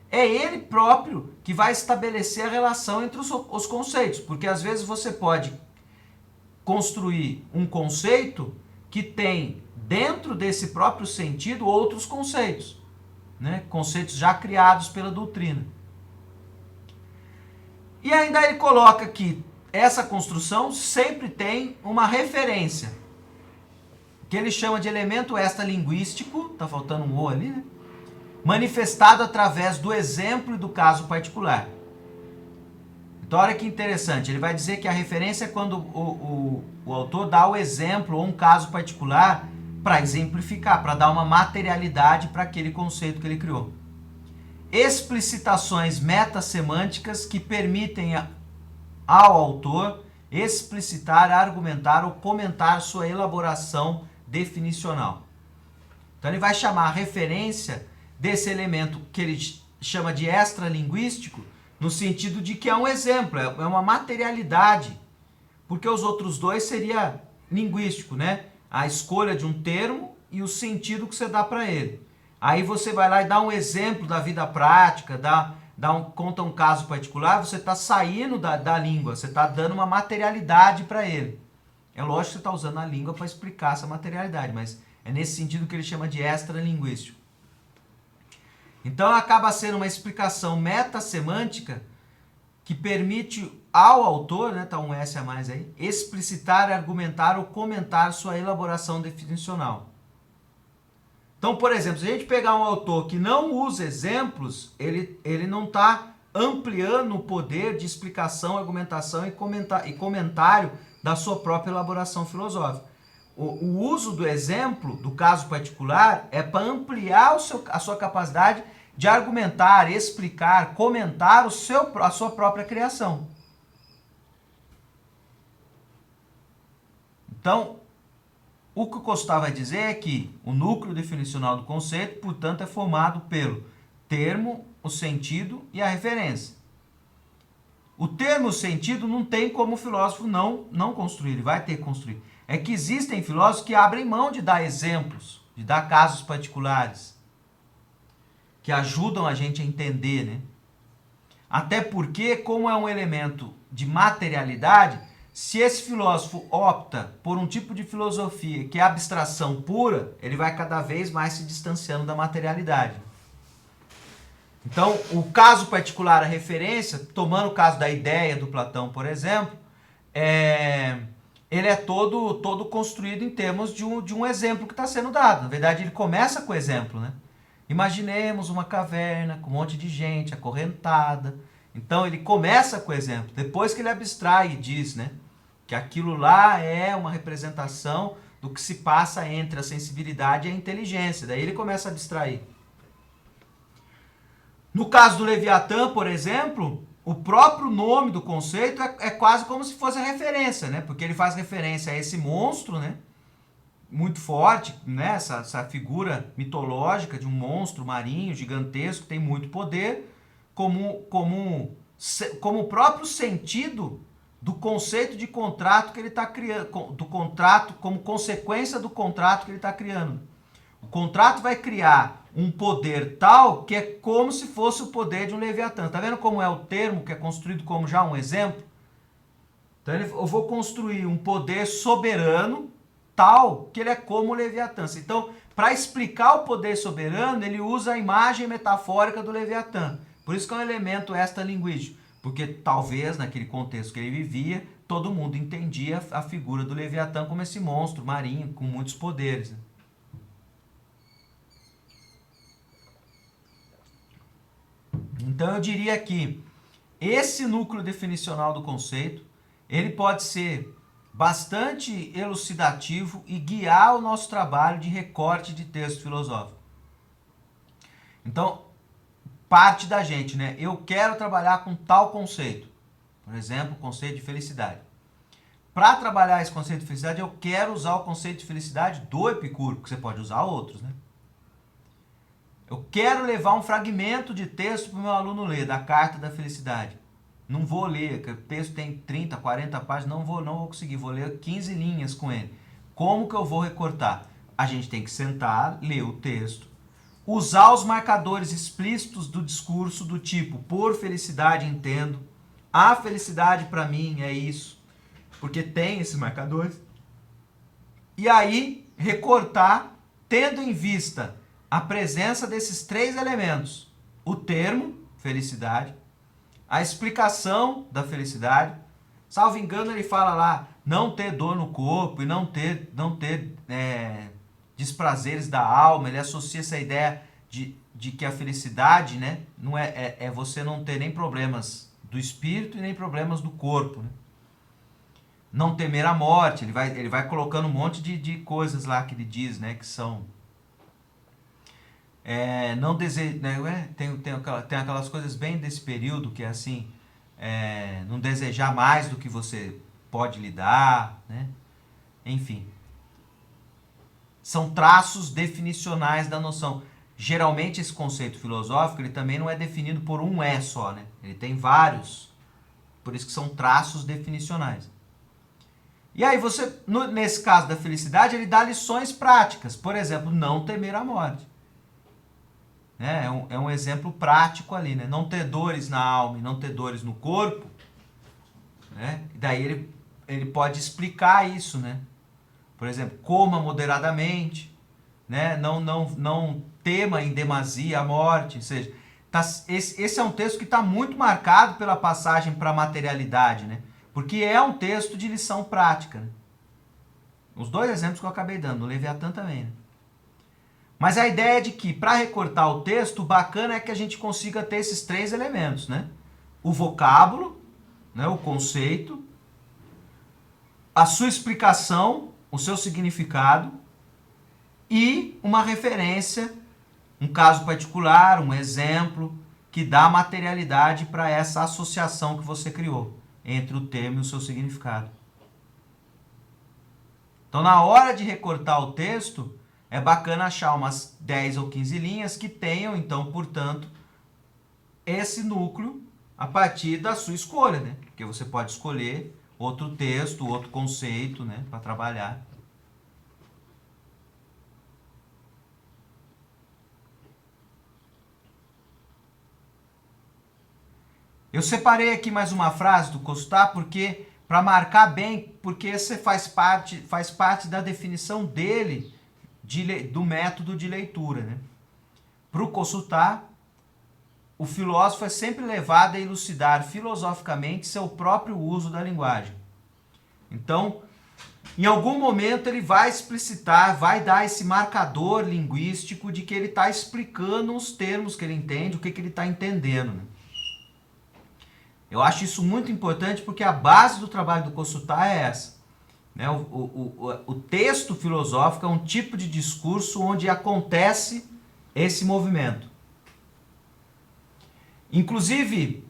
S1: é ele próprio que vai estabelecer a relação entre os conceitos, porque às vezes você pode construir um conceito que tem dentro desse próprio sentido outros conceitos, né? Conceitos já criados pela doutrina. E ainda ele coloca que essa construção sempre tem uma referência, que ele chama de elemento extralinguístico, tá faltando um O ali, né? Manifestado através do exemplo e do caso particular. Então, olha que interessante, ele vai dizer que a referência é quando o autor dá o exemplo ou um caso particular para exemplificar, para dar uma materialidade para aquele conceito que ele criou. Explicitações metasemânticas que permitem ao autor explicitar, argumentar ou comentar sua elaboração definicional. Então ele vai chamar a referência desse elemento que ele chama de extralinguístico, no sentido de que é um exemplo, é uma materialidade, porque os outros dois seria linguístico, né? A escolha de um termo e o sentido que você dá para ele. Aí você vai lá e dá um exemplo da vida prática, conta um caso particular, você está saindo da língua, você está dando uma materialidade para ele. É lógico que você está usando a língua para explicar essa materialidade, mas é nesse sentido que ele chama de extralinguístico. Então acaba sendo uma explicação metasemântica que permite ao autor, né, tá um S a mais aí, explicitar, argumentar ou comentar sua elaboração definicional. Então, por exemplo, se a gente pegar um autor que não usa exemplos, ele não está ampliando o poder de explicação, argumentação e comentário da sua própria elaboração filosófica. O uso do exemplo, do caso particular, é para ampliar a sua capacidade de argumentar, explicar, comentar a sua própria criação. Então, o que o Costard vai dizer é que o núcleo definicional do conceito, portanto, é formado pelo termo, o sentido e a referência. O termo e o sentido não tem como o filósofo não construir, ele vai ter que construir. É que existem filósofos que abrem mão de dar exemplos, de dar casos particulares, que ajudam a gente a entender, né? Até porque, como é um elemento de materialidade, se esse filósofo opta por um tipo de filosofia que é abstração pura, ele vai cada vez mais se distanciando da materialidade. Então, o caso particular, a referência, tomando o caso da ideia do Platão, por exemplo, ele é todo construído em termos de um exemplo que está sendo dado. Na verdade, ele começa com o exemplo, né? Imaginemos uma caverna com um monte de gente acorrentada. Então, ele começa com o exemplo. Depois que ele abstrai e diz, né, que aquilo lá é uma representação do que se passa entre a sensibilidade e a inteligência. Daí ele começa a abstrair. No caso do Leviatã, por exemplo, o próprio nome do conceito é quase como se fosse a referência, né? Porque ele faz referência a esse monstro, né? Muito forte, né? Essa figura mitológica de um monstro marinho gigantesco que tem muito poder, como o próprio sentido do conceito de contrato que ele está criando, do contrato, como consequência do contrato que ele está criando. O contrato vai criar um poder tal que é como se fosse o poder de um Leviatã. Tá vendo como é o termo que é construído como já um exemplo? Então eu vou construir um poder soberano tal que ele é como o Leviatã. Então, para explicar o poder soberano, ele usa a imagem metafórica do Leviatã. Por isso que é um elemento extralinguístico. Porque talvez, naquele contexto que ele vivia, todo mundo entendia a figura do Leviatã como esse monstro marinho com muitos poderes. Né? Então eu diria que esse núcleo definicional do conceito, ele pode ser bastante elucidativo e guiar o nosso trabalho de recorte de texto filosófico. Então, parte da gente, né? Eu quero trabalhar com tal conceito. Por exemplo, o conceito de felicidade. Para trabalhar esse conceito de felicidade, eu quero usar o conceito de felicidade do Epicuro, porque você pode usar outros, né? Eu quero levar um fragmento de texto para o meu aluno ler, da Carta da Felicidade. Não vou ler, porque o texto tem 30, 40 páginas, não vou conseguir, vou ler 15 linhas com ele. Como que eu vou recortar? A gente tem que sentar, ler o texto, usar os marcadores explícitos do discurso do tipo, por felicidade entendo, a felicidade para mim é isso, porque tem esses marcadores. E aí, recortar, tendo em vista a presença desses três elementos: o termo, felicidade, a explicação da felicidade. Salvo engano, ele fala lá, não ter dor no corpo e não ter desprazeres da alma. Ele associa essa ideia de que a felicidade, né, não é você não ter nem problemas do espírito e nem problemas do corpo. Né? Não temer a morte. Ele vai colocando um monte de coisas lá que ele diz, né, que são... não deseja, né, tem aquelas coisas bem desse período que é assim, não desejar mais do que você pode lhe dar, né? Enfim. São traços definicionais da noção. Geralmente esse conceito filosófico ele também não é definido por um só, né? Ele tem vários, por isso que são traços definicionais. E aí você, nesse caso da felicidade, ele dá lições práticas. Por exemplo, não temer a morte. É um exemplo prático ali, né? Não ter dores na alma e não ter dores no corpo, né? Daí ele pode explicar isso, né? Por exemplo, coma moderadamente, né? Não tema em demasia a morte. Ou seja, esse é um texto que está muito marcado pela passagem para a materialidade, né? Porque é um texto de lição prática. Né? Os dois exemplos que eu acabei dando, o Leviatã também, né? Mas a ideia é de que, para recortar o texto, o bacana é que a gente consiga ter esses três elementos, né? O vocábulo, né? O conceito, a sua explicação, o seu significado e uma referência, um caso particular, um exemplo, que dá materialidade para essa associação que você criou entre o termo e o seu significado. Então, na hora de recortar o texto, é bacana achar umas 10 ou 15 linhas que tenham, então, portanto, esse núcleo a partir da sua escolha, né? Porque você pode escolher outro texto, outro conceito, né, para trabalhar. Eu separei aqui mais uma frase do Kostá porque para marcar bem, porque esse faz parte da definição dele do método de leitura. Né? Para o Kostá, o filósofo é sempre levado a elucidar filosoficamente seu próprio uso da linguagem. Então, em algum momento ele vai explicitar, vai dar esse marcador linguístico de que ele está explicando os termos que ele entende, o que ele está entendendo. Né? Eu acho isso muito importante porque a base do trabalho do Kostá é essa. Né? O texto filosófico é um tipo de discurso onde acontece esse movimento. Inclusive,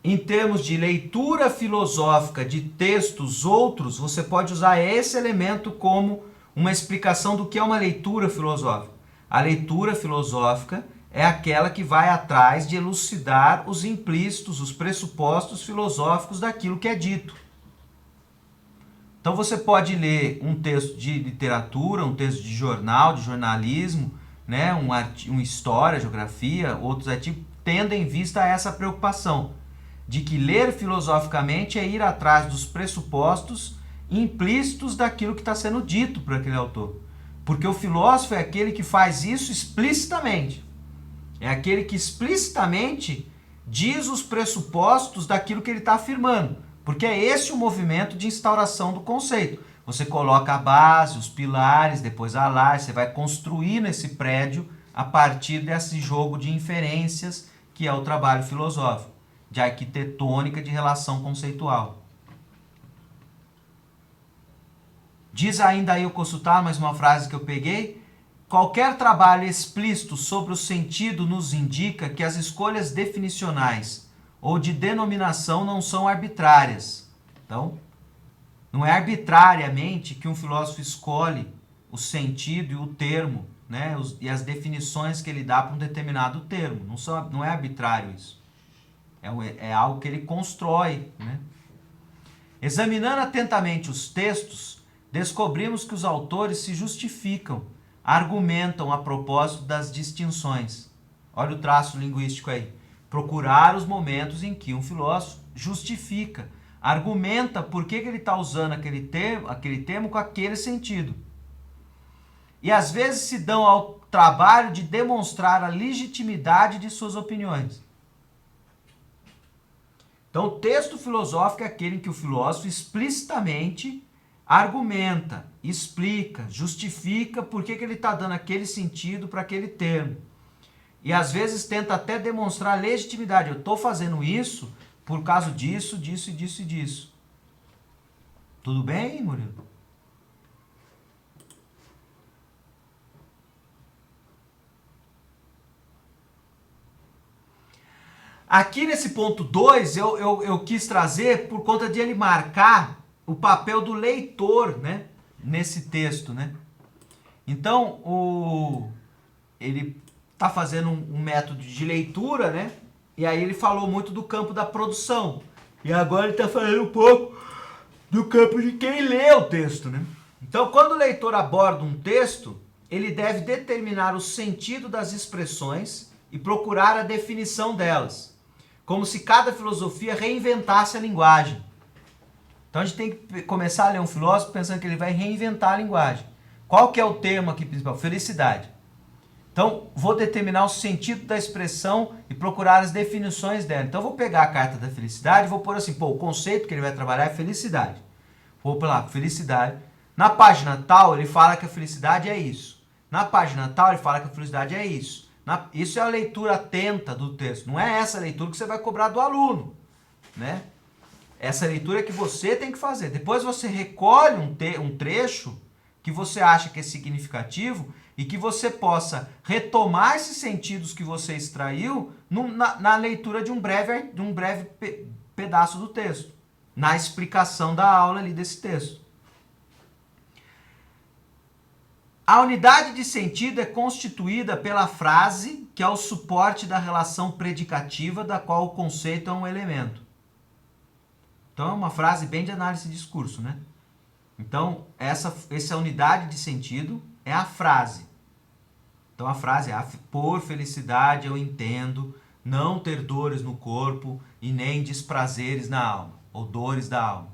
S1: Em termos de leitura filosófica de textos outros, você pode usar esse elemento como uma explicação do que é uma leitura filosófica. A leitura filosófica é aquela que vai atrás de elucidar os implícitos, os pressupostos filosóficos daquilo que é dito. Então você pode ler um texto de literatura, um texto de jornal, de jornalismo, né, uma história, geografia, outros artigos, tendo em vista essa preocupação de que ler filosoficamente é ir atrás dos pressupostos implícitos daquilo que está sendo dito por aquele autor. Porque o filósofo é aquele que faz isso explicitamente. É aquele que explicitamente diz os pressupostos daquilo que ele está afirmando. Porque é esse o movimento de instauração do conceito. Você coloca a base, os pilares, depois a laje, você vai construir nesse prédio a partir desse jogo de inferências que é o trabalho filosófico, de arquitetônica de relação conceitual. Diz ainda aí o consultar, mais uma frase que eu peguei: qualquer trabalho explícito sobre o sentido nos indica que as escolhas definicionais ou de denominação não são arbitrárias. Então, não é arbitrariamente que um filósofo escolhe o sentido e o termo, né, e as definições que ele dá para um determinado termo. Não é arbitrário isso. É algo que ele constrói, né? Examinando atentamente os textos, descobrimos que os autores se justificam, argumentam a propósito das distinções. Olha o traço linguístico aí. Procurar os momentos em que um filósofo justifica, argumenta por que ele está usando aquele termo com aquele sentido. E às vezes se dão ao trabalho de demonstrar a legitimidade de suas opiniões. Então, o texto filosófico é aquele em que o filósofo explicitamente argumenta, explica, justifica por que ele está dando aquele sentido para aquele termo. E às vezes tenta até demonstrar legitimidade. Eu estou fazendo isso por causa disso, disso e disso e disso. Tudo bem, Murilo? Aqui nesse ponto 2, eu quis trazer por conta de ele marcar o papel do leitor, né, nesse texto, né? Então, ele está fazendo um método de leitura, né? E aí ele falou muito do campo da produção. E agora ele está falando um pouco do campo de quem lê o texto, né? Então, quando o leitor aborda um texto, ele deve determinar o sentido das expressões e procurar a definição delas, como se cada filosofia reinventasse a linguagem. Então a gente tem que começar a ler um filósofo pensando que ele vai reinventar a linguagem. Qual que é o termo aqui principal? Felicidade. Então, vou determinar o sentido da expressão e procurar as definições dela. Então, eu vou pegar a carta da felicidade e vou pôr assim, o conceito que ele vai trabalhar é felicidade. Vou pôr lá, felicidade. Na página tal, ele fala que a felicidade é isso. Na página tal, ele fala que a felicidade é isso. Isso é a leitura atenta do texto. Não é essa leitura que você vai cobrar do aluno, né? Essa leitura é que você tem que fazer. Depois você recolhe um trecho que você acha que é significativo e que você possa retomar esses sentidos que você extraiu na leitura de um breve pedaço do texto, na explicação da aula ali desse texto. A unidade de sentido é constituída pela frase, que é o suporte da relação predicativa, da qual o conceito é um elemento. Então é uma frase bem de análise de discurso, né? Então, essa unidade de sentido é a frase. Então a frase é: por felicidade eu entendo não ter dores no corpo e nem desprazeres na alma, ou dores da alma.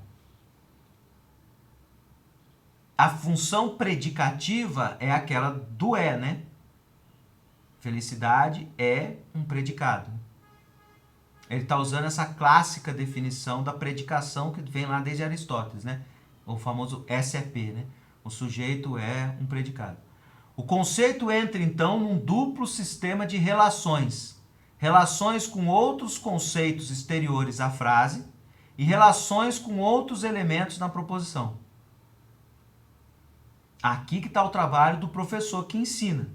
S1: A função predicativa é aquela do é, né? Felicidade é um predicado. Ele está usando essa clássica definição da predicação que vem lá desde Aristóteles, né? O famoso SEP, né? O sujeito é um predicado. O conceito entra, então, num duplo sistema de relações. Relações com outros conceitos exteriores à frase e relações com outros elementos na proposição. Aqui que está o trabalho do professor que ensina.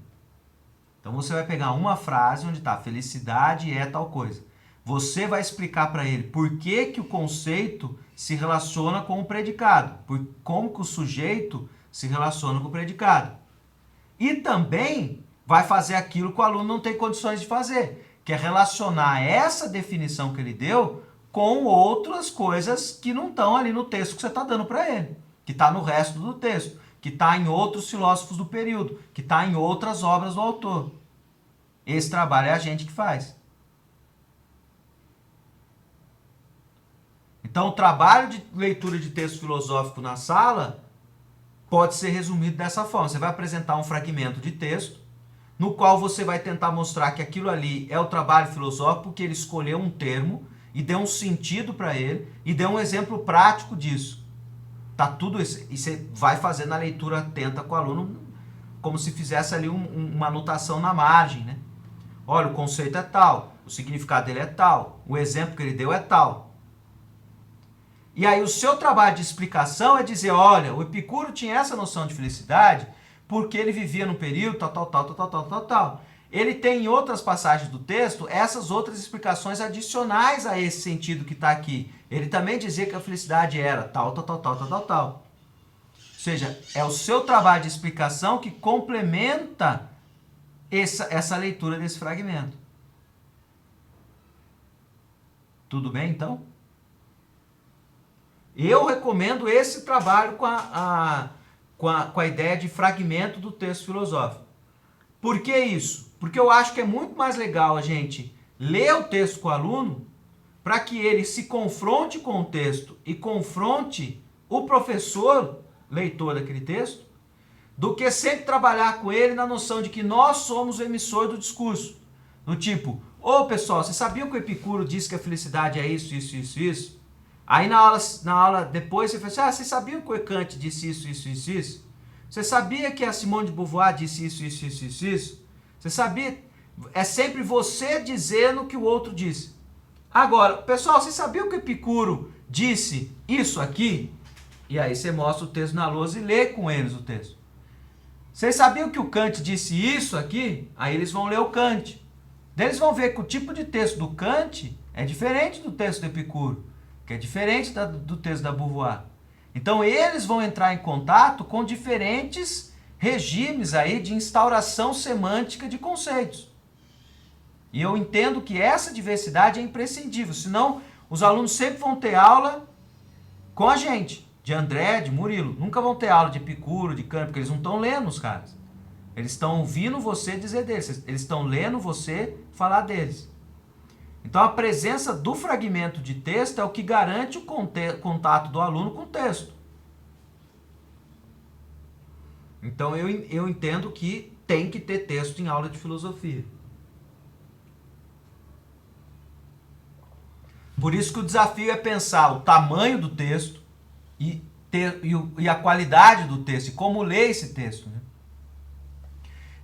S1: Então você vai pegar uma frase onde está felicidade é tal coisa. Você vai explicar para ele por que que o conceito se relaciona com o predicado, como que o sujeito se relaciona com o predicado. E também vai fazer aquilo que o aluno não tem condições de fazer, que é relacionar essa definição que ele deu com outras coisas que não estão ali no texto que você está dando para ele, que está no resto do texto, que está em outros filósofos do período, que está em outras obras do autor. Esse trabalho é a gente que faz. Então, o trabalho de leitura de texto filosófico na sala pode ser resumido dessa forma. Você vai apresentar um fragmento de texto, no qual você vai tentar mostrar que aquilo ali é o trabalho filosófico, porque ele escolheu um termo e deu um sentido para ele e deu um exemplo prático disso. Tá tudo isso. E você vai fazer na leitura atenta com o aluno, como se fizesse ali uma anotação na margem, né? Olha, o conceito é tal, o significado dele é tal, o exemplo que ele deu é tal. E aí o seu trabalho de explicação é dizer, olha, o Epicuro tinha essa noção de felicidade porque ele vivia num período tal. Ele tem em outras passagens do texto essas outras explicações adicionais a esse sentido que está aqui. Ele também dizia que a felicidade era tal. Ou seja, é o seu trabalho de explicação que complementa essa leitura desse fragmento. Tudo bem, então? Eu recomendo esse trabalho com a ideia de fragmento do texto filosófico. Por que isso? Porque eu acho que é muito mais legal a gente ler o texto com o aluno para que ele se confronte com o texto e confronte o professor, leitor daquele texto, do que sempre trabalhar com ele na noção de que nós somos o emissor do discurso. Do tipo, ô pessoal, vocês sabiam que o Epicuro disse que a felicidade é isso? Aí na aula depois você fala assim, vocês sabiam que o Kant disse isso? Você sabia que a Simone de Beauvoir disse isso? Você sabia? É sempre você dizendo o que o outro disse. Agora, pessoal, vocês sabiam que o Epicuro disse isso aqui? E aí você mostra o texto na lousa e lê com eles o texto. Vocês sabiam que o Kant disse isso aqui? Aí eles vão ler o Kant. Daí eles vão ver que o tipo de texto do Kant é diferente do texto do Epicuro, que é diferente do texto da Beauvoir. Então eles vão entrar em contato com diferentes regimes aí de instauração semântica de conceitos. E eu entendo que essa diversidade é imprescindível, senão os alunos sempre vão ter aula com a gente, de André, de Murilo. Nunca vão ter aula de Epicuro, de Kant, porque eles não estão lendo os caras. Eles estão ouvindo você dizer deles, eles estão lendo você falar deles. Então a presença do fragmento de texto é o que garante o contato do aluno com o texto. Então eu entendo que tem que ter texto em aula de filosofia. Por isso que o desafio é pensar o tamanho do texto e a qualidade do texto, e como ler esse texto, né?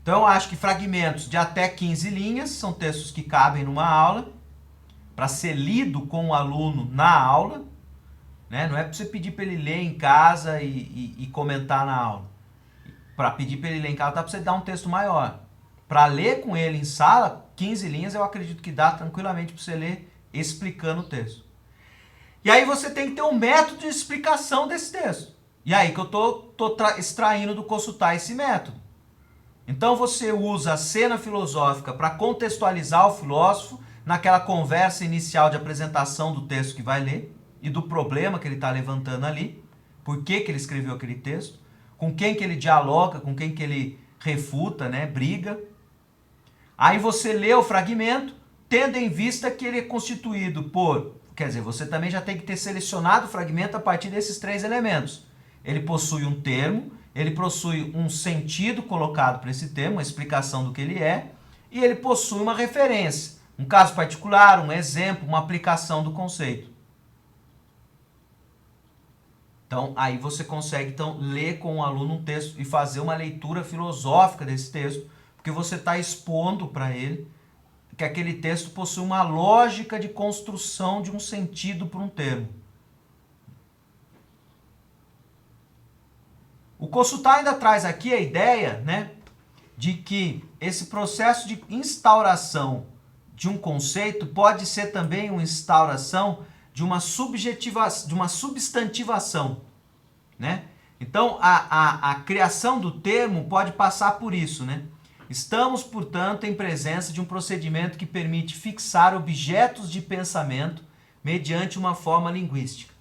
S1: Então eu acho que fragmentos de até 15 linhas são textos que cabem numa aula, para ser lido com o aluno na aula, né? Não é para você pedir para ele ler em casa e comentar na aula. Para pedir para ele ler em casa, dá para você dar um texto maior. Para ler com ele em sala, 15 linhas eu acredito que dá tranquilamente para você ler explicando o texto. E aí você tem que ter um método de explicação desse texto. E aí que eu estou extraindo do Consultar esse método. Então você usa a cena filosófica para contextualizar o filósofo naquela conversa inicial de apresentação do texto que vai ler e do problema que ele está levantando ali, por que ele escreveu aquele texto, com quem que ele dialoga, com quem que ele refuta, né, briga. Aí você lê o fragmento, tendo em vista que ele é constituído por... Quer dizer, você também já tem que ter selecionado o fragmento a partir desses 3 elementos. Ele possui um termo, ele possui um sentido colocado para esse termo, uma explicação do que ele é, e ele possui uma referência, um caso particular, um exemplo, uma aplicação do conceito. Então, aí você consegue ler com o aluno um texto e fazer uma leitura filosófica desse texto, porque você está expondo para ele que aquele texto possui uma lógica de construção de um sentido para um termo. O Consultar ainda traz aqui a ideia, né, de que esse processo de instauração de um conceito pode ser também uma instauração de uma substantivação, né? Então, a criação do termo pode passar por isso, né? Estamos, portanto, em presença de um procedimento que permite fixar objetos de pensamento mediante uma forma linguística.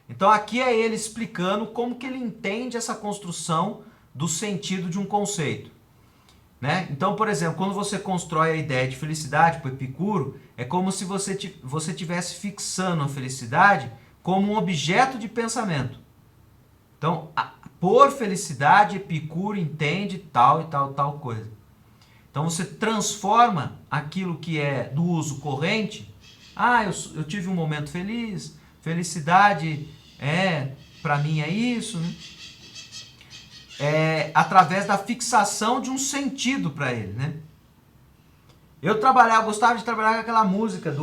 S1: Então, aqui é ele explicando como que ele entende essa construção do sentido de um conceito, né? Então, por exemplo, quando você constrói a ideia de felicidade para Epicuro, é como se você estivesse fixando a felicidade como um objeto de pensamento. Então, por felicidade, Epicuro entende tal e tal, tal coisa. Então, você transforma aquilo que é do uso corrente. Eu tive um momento feliz, felicidade para mim é isso, né? Através da fixação de um sentido para ele, né? Eu gostava de trabalhar com aquela música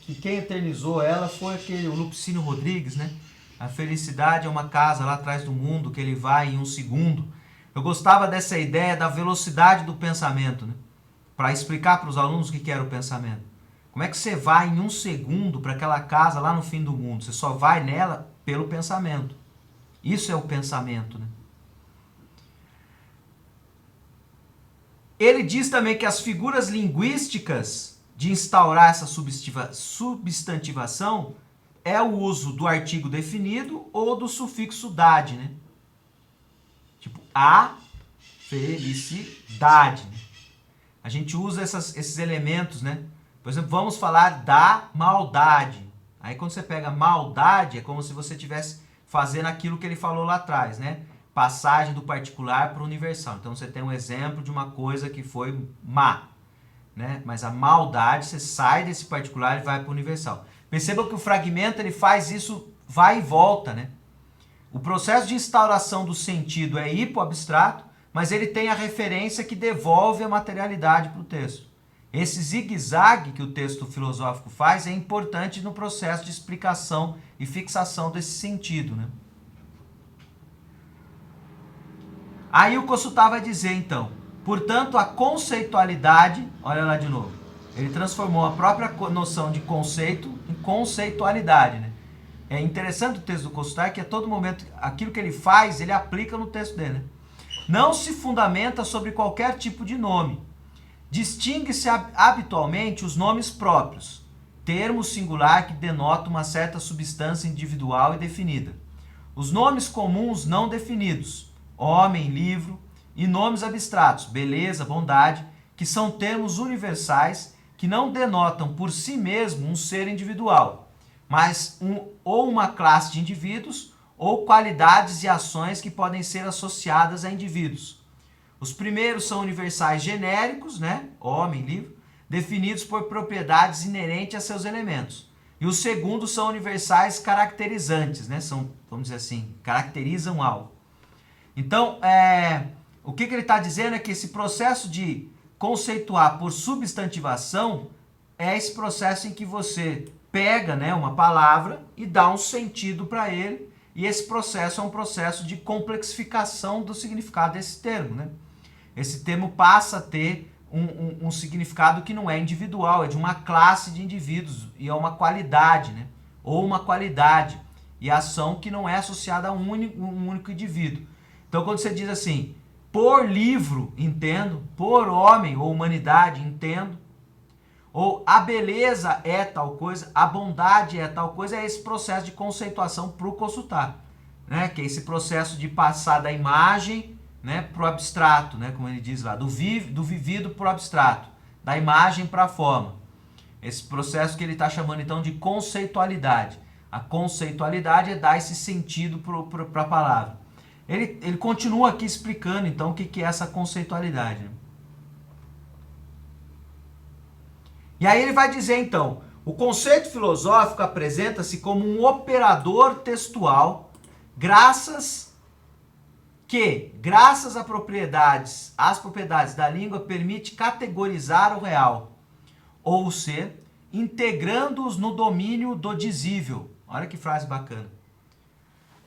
S1: que quem eternizou ela foi o Lupicínio Rodrigues, né? A felicidade é uma casa lá atrás do mundo que ele vai em um segundo. Eu gostava dessa ideia da velocidade do pensamento, né? Para explicar para os alunos o que era o pensamento. Como é que você vai em um segundo para aquela casa lá no fim do mundo? Você só vai nela pelo pensamento. Isso é o pensamento, né? Ele diz também que as figuras linguísticas de instaurar essa substantivação é o uso do artigo definido ou do sufixo dade, né? Tipo, a felicidade. Né? A gente usa esses elementos, né? Por exemplo, vamos falar da maldade. Aí quando você pega maldade, é como se você estivesse fazendo aquilo que ele falou lá atrás, né? Passagem do particular para o universal. Então você tem um exemplo de uma coisa que foi má, né? Mas a maldade, você sai desse particular e vai para o universal. Perceba que o fragmento ele faz isso, vai e volta, né? O processo de instauração do sentido é hipoabstrato, mas ele tem a referência que devolve a materialidade para o texto. Esse zigue-zague que o texto filosófico faz é importante no processo de explicação e fixação desse sentido, né? Aí o Kossuth vai dizer, então, portanto, a conceitualidade, olha lá de novo, ele transformou a própria noção de conceito em conceitualidade, né? É interessante o texto do Kossuth que a todo momento, aquilo que ele faz, ele aplica no texto dele, né? Não se fundamenta sobre qualquer tipo de nome. Distingue-se habitualmente os nomes próprios, termo singular que denota uma certa substância individual e definida. Os nomes comuns não definidos, homem, livro, e nomes abstratos, beleza, bondade, que são termos universais que não denotam por si mesmo um ser individual, mas ou uma classe de indivíduos ou qualidades e ações que podem ser associadas a indivíduos. Os primeiros são universais genéricos, né? Homem, livro, definidos por propriedades inerentes a seus elementos. E os segundos são universais caracterizantes, né? São, vamos dizer assim, caracterizam algo. Então, o que ele está dizendo é que esse processo de conceituar por substantivação é esse processo em que você pega, né, uma palavra e dá um sentido para ele, e esse processo é um processo de complexificação do significado desse termo, né? Esse termo passa a ter um significado que não é individual, é de uma classe de indivíduos, e é uma qualidade, né? Ou uma qualidade e ação que não é associada a um único indivíduo. Então, quando você diz assim, por livro, entendo, por homem ou humanidade, entendo, ou a beleza é tal coisa, a bondade é tal coisa, é esse processo de conceituação para o Kossuth, né? Que é esse processo de passar da imagem, né, para o abstrato, né? Como ele diz lá, do vivido para o abstrato, da imagem para a forma. Esse processo que ele está chamando então de conceitualidade. A conceitualidade é dar esse sentido para a palavra. Ele continua aqui explicando então o que é essa conceitualidade, né? E aí ele vai dizer então, o conceito filosófico apresenta-se como um operador textual, graças às propriedades da língua, permite categorizar o real, ou o ser, integrando-os no domínio do dizível. Olha que frase bacana.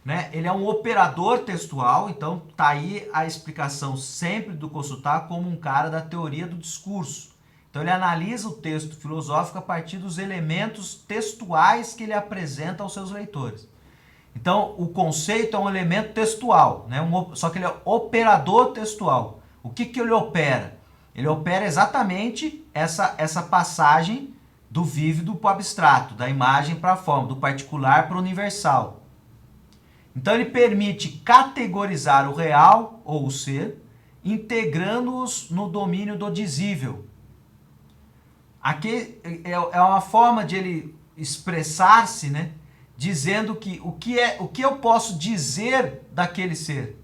S1: Né? Ele é um operador textual, então tá aí a explicação sempre do Kossuth como um cara da teoria do discurso, Então ele analisa o texto filosófico a partir dos elementos textuais que ele apresenta aos seus leitores. Então o conceito é um elemento textual, né? Só que ele é operador textual. O que ele opera? Ele opera exatamente essa passagem do vívido para o abstrato, da imagem para a forma, do particular para o universal. Então ele permite categorizar o real ou o ser, integrando-os no domínio do dizível. Aqui é uma forma de ele expressar-se, né, dizendo que o que eu posso dizer daquele ser.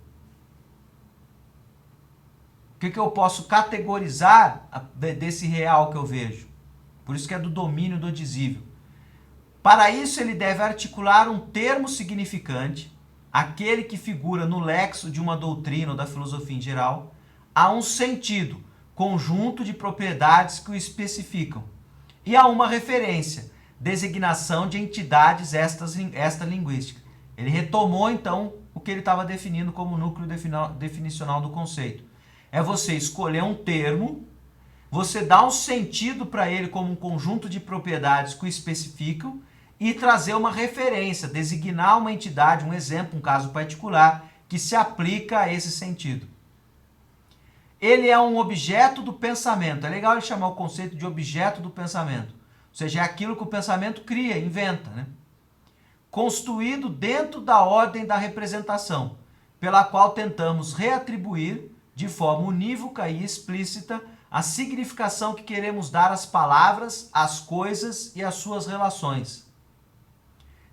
S1: O que eu posso categorizar desse real que eu vejo. Por isso que é do domínio do dizível. Para isso ele deve articular um termo significante, aquele que figura no lexo de uma doutrina ou da filosofia em geral, a um sentido, conjunto de propriedades que o especificam, e a uma referência, designação de entidades extralinguísticas. Ele retomou, então, o que ele estava definindo como núcleo definicional do conceito. É você escolher um termo, você dá um sentido para ele como um conjunto de propriedades que o especificam e trazer uma referência, designar uma entidade, um exemplo, um caso particular, que se aplica a esse sentido. Ele é um objeto do pensamento. É legal ele chamar o conceito de objeto do pensamento. Ou seja, é aquilo que o pensamento cria, inventa, né? Construído dentro da ordem da representação, pela qual tentamos reatribuir, de forma unívoca e explícita, a significação que queremos dar às palavras, às coisas e às suas relações.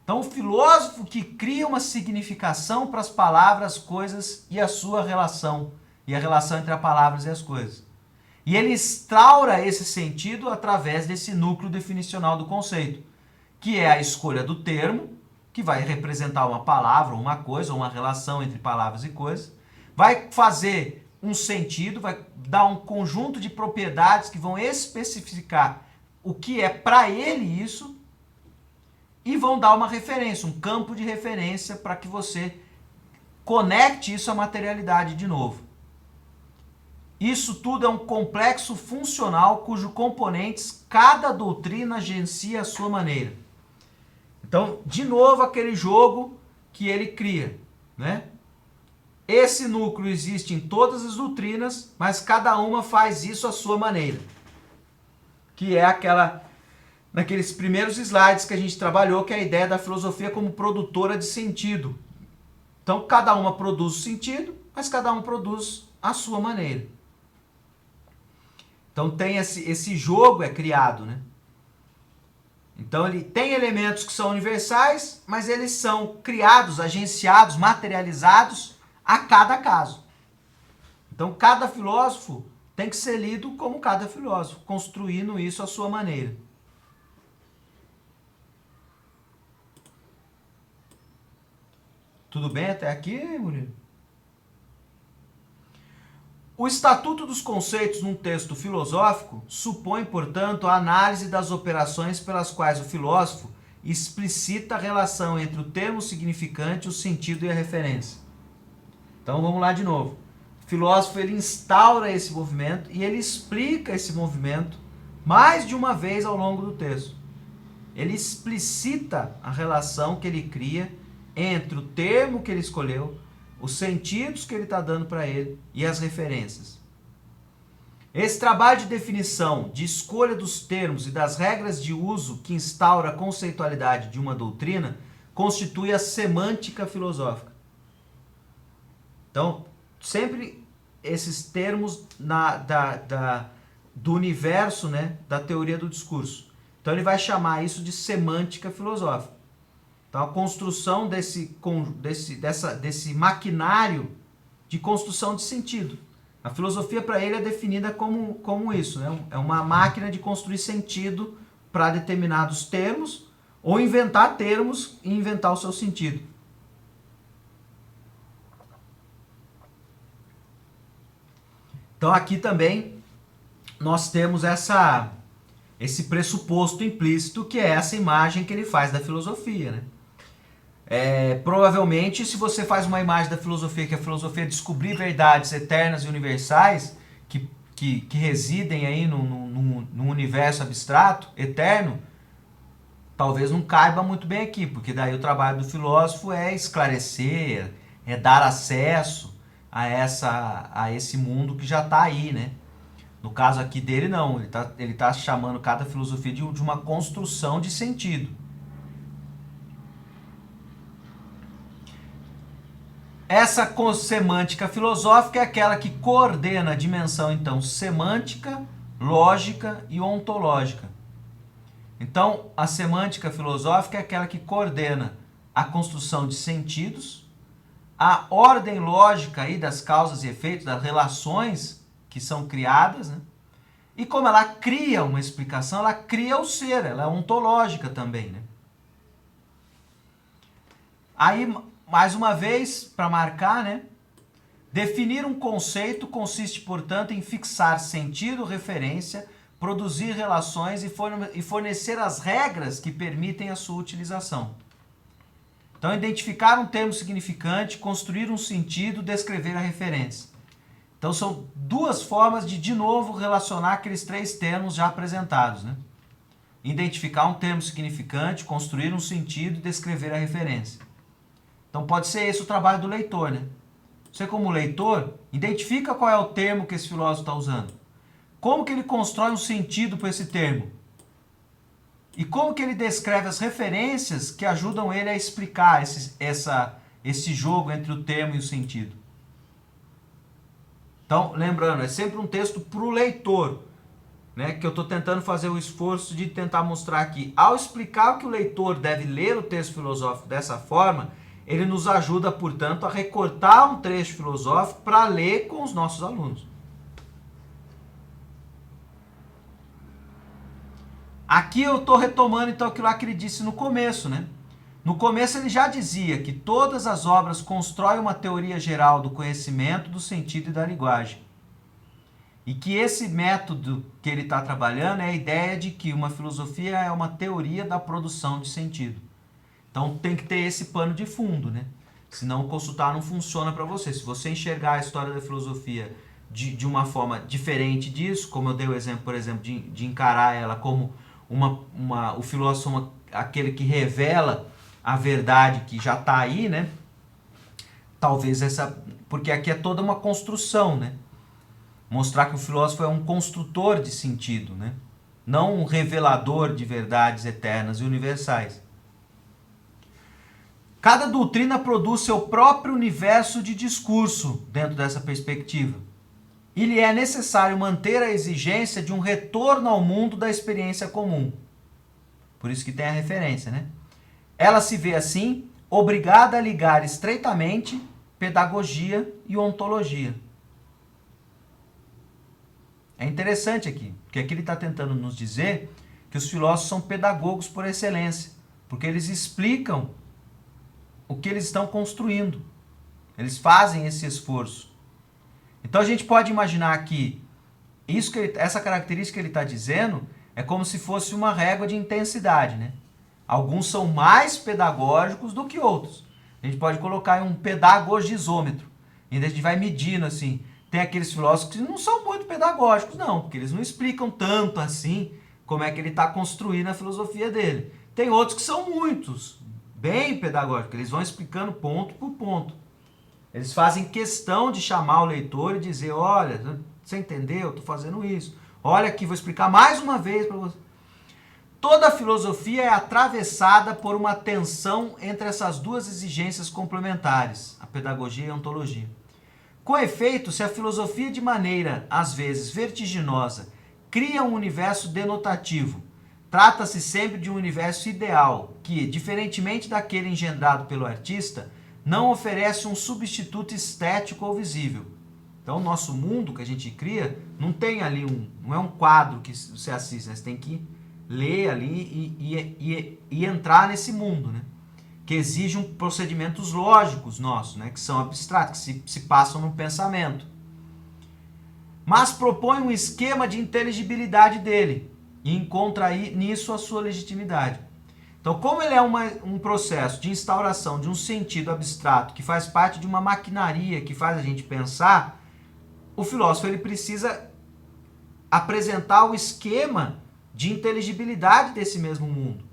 S1: Então, o filósofo que cria uma significação para as palavras, coisas e a sua relação, e a relação entre as palavras e as coisas. E ele instaura esse sentido através desse núcleo definicional do conceito, que é a escolha do termo, que vai representar uma palavra, uma coisa, ou uma relação entre palavras e coisas, vai fazer um sentido, vai dar um conjunto de propriedades que vão especificar o que é para ele isso, e vão dar uma referência, um campo de referência para que você conecte isso à materialidade de novo. Isso tudo é um complexo funcional cujo componentes cada doutrina agencia à sua maneira. Então, de novo, aquele jogo que ele cria, né? Esse núcleo existe em todas as doutrinas, mas cada uma faz isso à sua maneira. Que é naqueles primeiros slides que a gente trabalhou, que é a ideia da filosofia como produtora de sentido. Então, cada uma produz o sentido, mas cada um produz à sua maneira. Então, tem esse jogo é criado, né? Então, ele tem elementos que são universais, mas eles são criados, agenciados, materializados a cada caso. Então, cada filósofo tem que ser lido como cada filósofo, construindo isso à sua maneira. Tudo bem até aqui, Murilo? O estatuto dos conceitos num texto filosófico supõe, portanto, a análise das operações pelas quais o filósofo explicita a relação entre o termo significante, o sentido e a referência. Então vamos lá de novo. O filósofo ele instaura esse movimento e ele explica esse movimento mais de uma vez ao longo do texto. Ele explicita a relação que ele cria entre o termo que ele escolheu, os sentidos que ele está dando para ele e as referências. Esse trabalho de definição, de escolha dos termos e das regras de uso que instaura a conceitualidade de uma doutrina constitui a semântica filosófica. Então, sempre esses termos do universo, né, da teoria do discurso. Então, ele vai chamar isso de semântica filosófica. Então, a construção desse maquinário de construção de sentido. A filosofia, para ele, é definida como isso, né? É uma máquina de construir sentido para determinados termos, ou inventar termos e inventar o seu sentido. Então, aqui também nós temos esse pressuposto implícito, que é essa imagem que ele faz da filosofia, né? Provavelmente, se você faz uma imagem da filosofia, que a filosofia é descobrir verdades eternas e universais, que que residem aí no universo abstrato, eterno, talvez não caiba muito bem aqui, porque daí o trabalho do filósofo é esclarecer, é dar acesso a esse mundo que já está aí, né? No caso aqui dele, não. Ele tá chamando cada filosofia de uma construção de sentido. Essa semântica filosófica é aquela que coordena a dimensão, então, semântica, lógica e ontológica. Então, a semântica filosófica é aquela que coordena a construção de sentidos, a ordem lógica aí das causas e efeitos, das relações que são criadas, né? E como ela cria uma explicação, ela cria o ser, ela é ontológica também, né? Aí, mais uma vez, para marcar, né? Definir um conceito consiste, portanto, em fixar sentido, referência, produzir relações e fornecer as regras que permitem a sua utilização. Então, identificar um termo significante, construir um sentido, descrever a referência. Então, são duas formas de novo, relacionar aqueles três termos já apresentados, né? Identificar um termo significante, construir um sentido e descrever a referência. Então, pode ser esse o trabalho do leitor, né? Você, como leitor, identifica qual é o termo que esse filósofo está usando. Como que ele constrói um sentido para esse termo? E como que ele descreve as referências que ajudam ele a explicar esse jogo entre o termo e o sentido? Então, lembrando, é sempre um texto para o leitor, né, que eu estou tentando fazer o esforço de tentar mostrar aqui. Ao explicar que o leitor deve ler o texto filosófico dessa forma, ele nos ajuda, portanto, a recortar um trecho filosófico para ler com os nossos alunos. Aqui eu estou retomando então aquilo que ele disse no começo, né? No começo ele já dizia que todas as obras constroem uma teoria geral do conhecimento, do sentido e da linguagem. E que esse método que ele está trabalhando é a ideia de que uma filosofia é uma teoria da produção de sentido. Então tem que ter esse pano de fundo, né? Senão o consultar não funciona para você. Se você enxergar a história da filosofia de uma forma diferente disso, como eu dei o exemplo, por exemplo, de encarar ela como o filósofo, aquele que revela a verdade que já está aí, né? Talvez porque aqui é toda uma construção, né? Mostrar que o filósofo é um construtor de sentido, né? Não um revelador de verdades eternas e universais. Cada doutrina produz seu próprio universo de discurso dentro dessa perspectiva. E lhe é necessário manter a exigência de um retorno ao mundo da experiência comum. Por isso que tem a referência, né? Ela se vê, assim, obrigada a ligar estreitamente pedagogia e ontologia. É interessante aqui, porque aqui ele está tentando nos dizer que os filósofos são pedagogos por excelência, porque eles explicam o que eles estão construindo. Eles fazem esse esforço. Então a gente pode imaginar que essa característica que ele está dizendo é como se fosse uma régua de intensidade, né? Alguns são mais pedagógicos do que outros. A gente pode colocar um pedagogizômetro. E a gente vai medindo assim. Tem aqueles filósofos que não são muito pedagógicos, não, porque eles não explicam tanto assim como é que ele está construindo a filosofia dele. Tem outros que são muitos, bem pedagógicos. Eles vão explicando ponto por ponto. Eles fazem questão de chamar o leitor e dizer, olha, você entendeu? Eu estou fazendo isso. Olha aqui, vou explicar mais uma vez para você. Toda a filosofia é atravessada por uma tensão entre essas duas exigências complementares, a pedagogia e a ontologia. Com efeito, se a filosofia de maneira, às vezes, vertiginosa, cria um universo denotativo, trata-se sempre de um universo ideal, que, diferentemente daquele engendrado pelo artista, não oferece um substituto estético ou visível. Então, o nosso mundo que a gente cria, não tem ali não é um quadro que você assiste, né? Você tem que ler ali e entrar nesse mundo, né? Que exigem procedimentos lógicos nossos, né? Que são abstratos, que se passam no pensamento. Mas propõe um esquema de inteligibilidade dele e encontra aí nisso a sua legitimidade. Então, como ele é um processo de instauração de um sentido abstrato que faz parte de uma maquinaria que faz a gente pensar, o filósofo ele precisa apresentar o esquema de inteligibilidade desse mesmo mundo.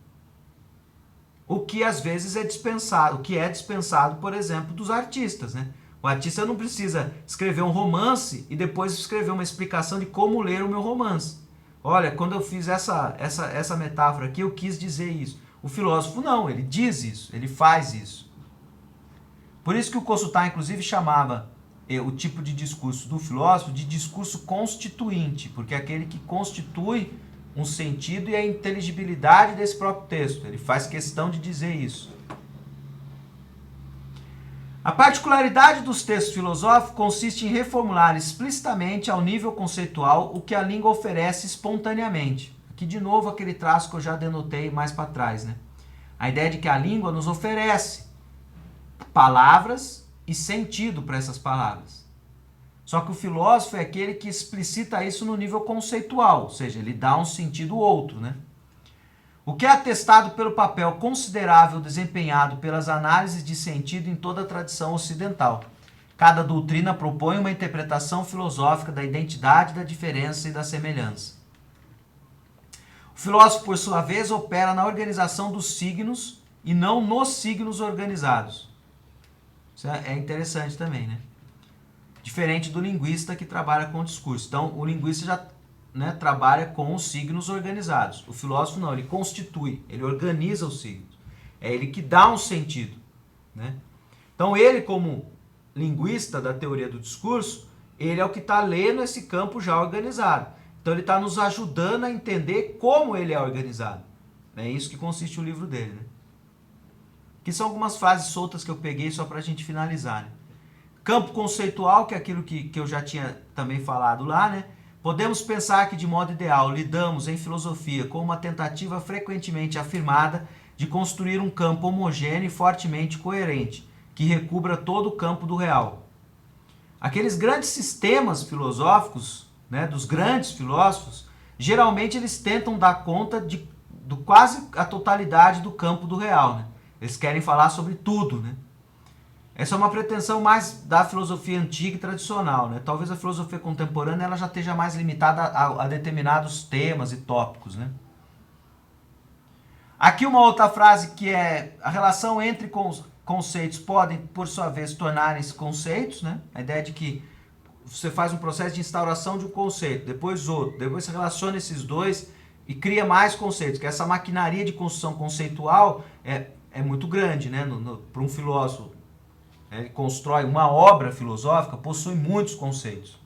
S1: O que às vezes é dispensado, por exemplo, dos artistas, né? O artista não precisa escrever um romance e depois escrever uma explicação de como ler o meu romance. Olha, quando eu fiz essa metáfora aqui, eu quis dizer isso. O filósofo não, ele diz isso, ele faz isso. Por isso que o Kosutai, inclusive, chamava o tipo de discurso do filósofo de discurso constituinte, porque é aquele que constitui um sentido e a inteligibilidade desse próprio texto. Ele faz questão de dizer isso. A particularidade dos textos filosóficos consiste em reformular explicitamente ao nível conceitual o que a língua oferece espontaneamente. Aqui de novo aquele traço que eu já denotei mais para trás, né? A ideia de que a língua nos oferece palavras e sentido para essas palavras. Só que o filósofo é aquele que explicita isso no nível conceitual, ou seja, ele dá um sentido outro, né? O que é atestado pelo papel considerável desempenhado pelas análises de sentido em toda a tradição ocidental. Cada doutrina propõe uma interpretação filosófica da identidade, da diferença e da semelhança. O filósofo, por sua vez, opera na organização dos signos e não nos signos organizados. Isso é interessante também, né? Diferente do linguista que trabalha com o discurso. Então, o linguista já trabalha com os signos organizados. O filósofo não, ele constitui, ele organiza os signos. É ele que dá um sentido, né? Então, ele como linguista da teoria do discurso, ele é o que está lendo esse campo já organizado. Então, ele está nos ajudando a entender como ele é organizado. É isso que consiste o livro dele, né? Aqui são algumas frases soltas que eu peguei só para a gente finalizar, né? Campo conceitual, que é aquilo que eu já tinha também falado lá, né? Podemos pensar que, de modo ideal, lidamos em filosofia com uma tentativa frequentemente afirmada de construir um campo homogêneo e fortemente coerente, que recubra todo o campo do real. Aqueles grandes sistemas filosóficos, né, dos grandes filósofos, geralmente eles tentam dar conta de quase a totalidade do campo do real, né? Eles querem falar sobre tudo, né? Essa é uma pretensão mais da filosofia antiga e tradicional, né? Talvez a filosofia contemporânea ela já esteja mais limitada a determinados temas e tópicos, né? Aqui uma outra frase que é a relação entre conceitos podem, por sua vez, tornarem-se conceitos, né? A ideia de que você faz um processo de instauração de um conceito, depois outro, depois você relaciona esses dois e cria mais conceitos, que essa maquinaria de construção conceitual é muito grande, né? Para um filósofo. Ele constrói uma obra filosófica, possui muitos conceitos.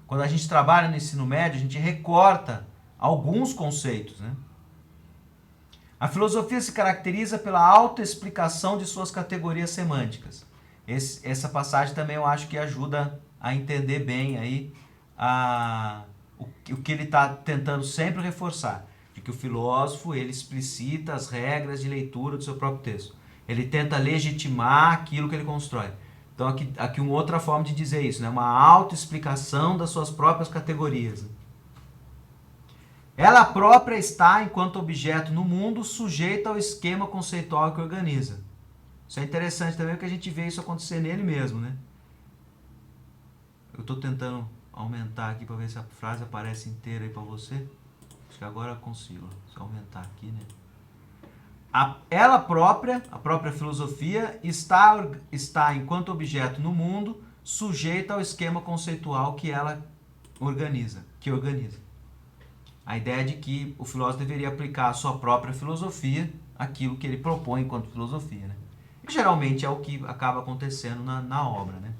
S1: Quando a gente trabalha no ensino médio, a gente recorta alguns conceitos, né? A filosofia se caracteriza pela autoexplicação de suas categorias semânticas. Essa passagem também eu acho que ajuda a entender bem aí o que ele está tentando sempre reforçar, de que o filósofo ele explicita as regras de leitura do seu próprio texto. Ele tenta legitimar aquilo que ele constrói. Então aqui uma outra forma de dizer isso, né? Uma autoexplicação das suas próprias categorias. Ela própria está, enquanto objeto no mundo, sujeita ao esquema conceitual que organiza. Isso é interessante também, porque a gente vê isso acontecer nele mesmo, né? Eu estou tentando aumentar aqui para ver se a frase aparece inteira aí para você. Acho que agora eu consigo. Se eu aumentar aqui, né? Ela própria, a própria filosofia, está, enquanto objeto no mundo, sujeita ao esquema conceitual que ela organiza. A ideia de que o filósofo deveria aplicar a sua própria filosofia, aquilo que ele propõe enquanto filosofia, né? E geralmente é o que acaba acontecendo na obra, né?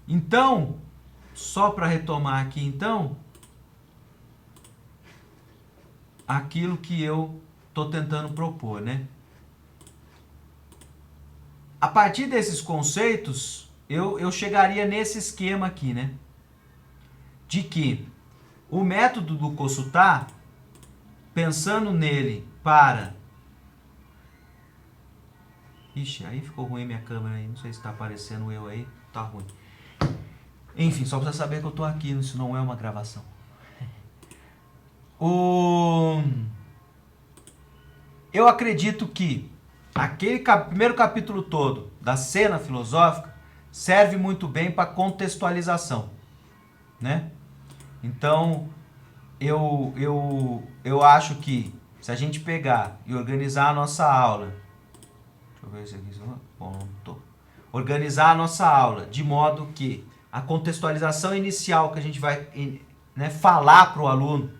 S1: Então, só para retomar aqui, então, aquilo que eu estou tentando propor, né? A partir desses conceitos, eu chegaria nesse esquema aqui, né? De que o método do Kosuta, pensando nele para... Ixi, aí ficou ruim minha câmera aí, não sei se está aparecendo eu aí, tá ruim. Enfim, só para você saber que eu estou aqui, isso não é uma gravação. Eu acredito que aquele primeiro capítulo todo da cena filosófica serve muito bem para contextualização, né? Então, eu acho que se a gente pegar e organizar a nossa aula, deixa eu ver se aqui, ponto. Organizar a nossa aula de modo que a contextualização inicial que a gente vai, né, falar para o aluno,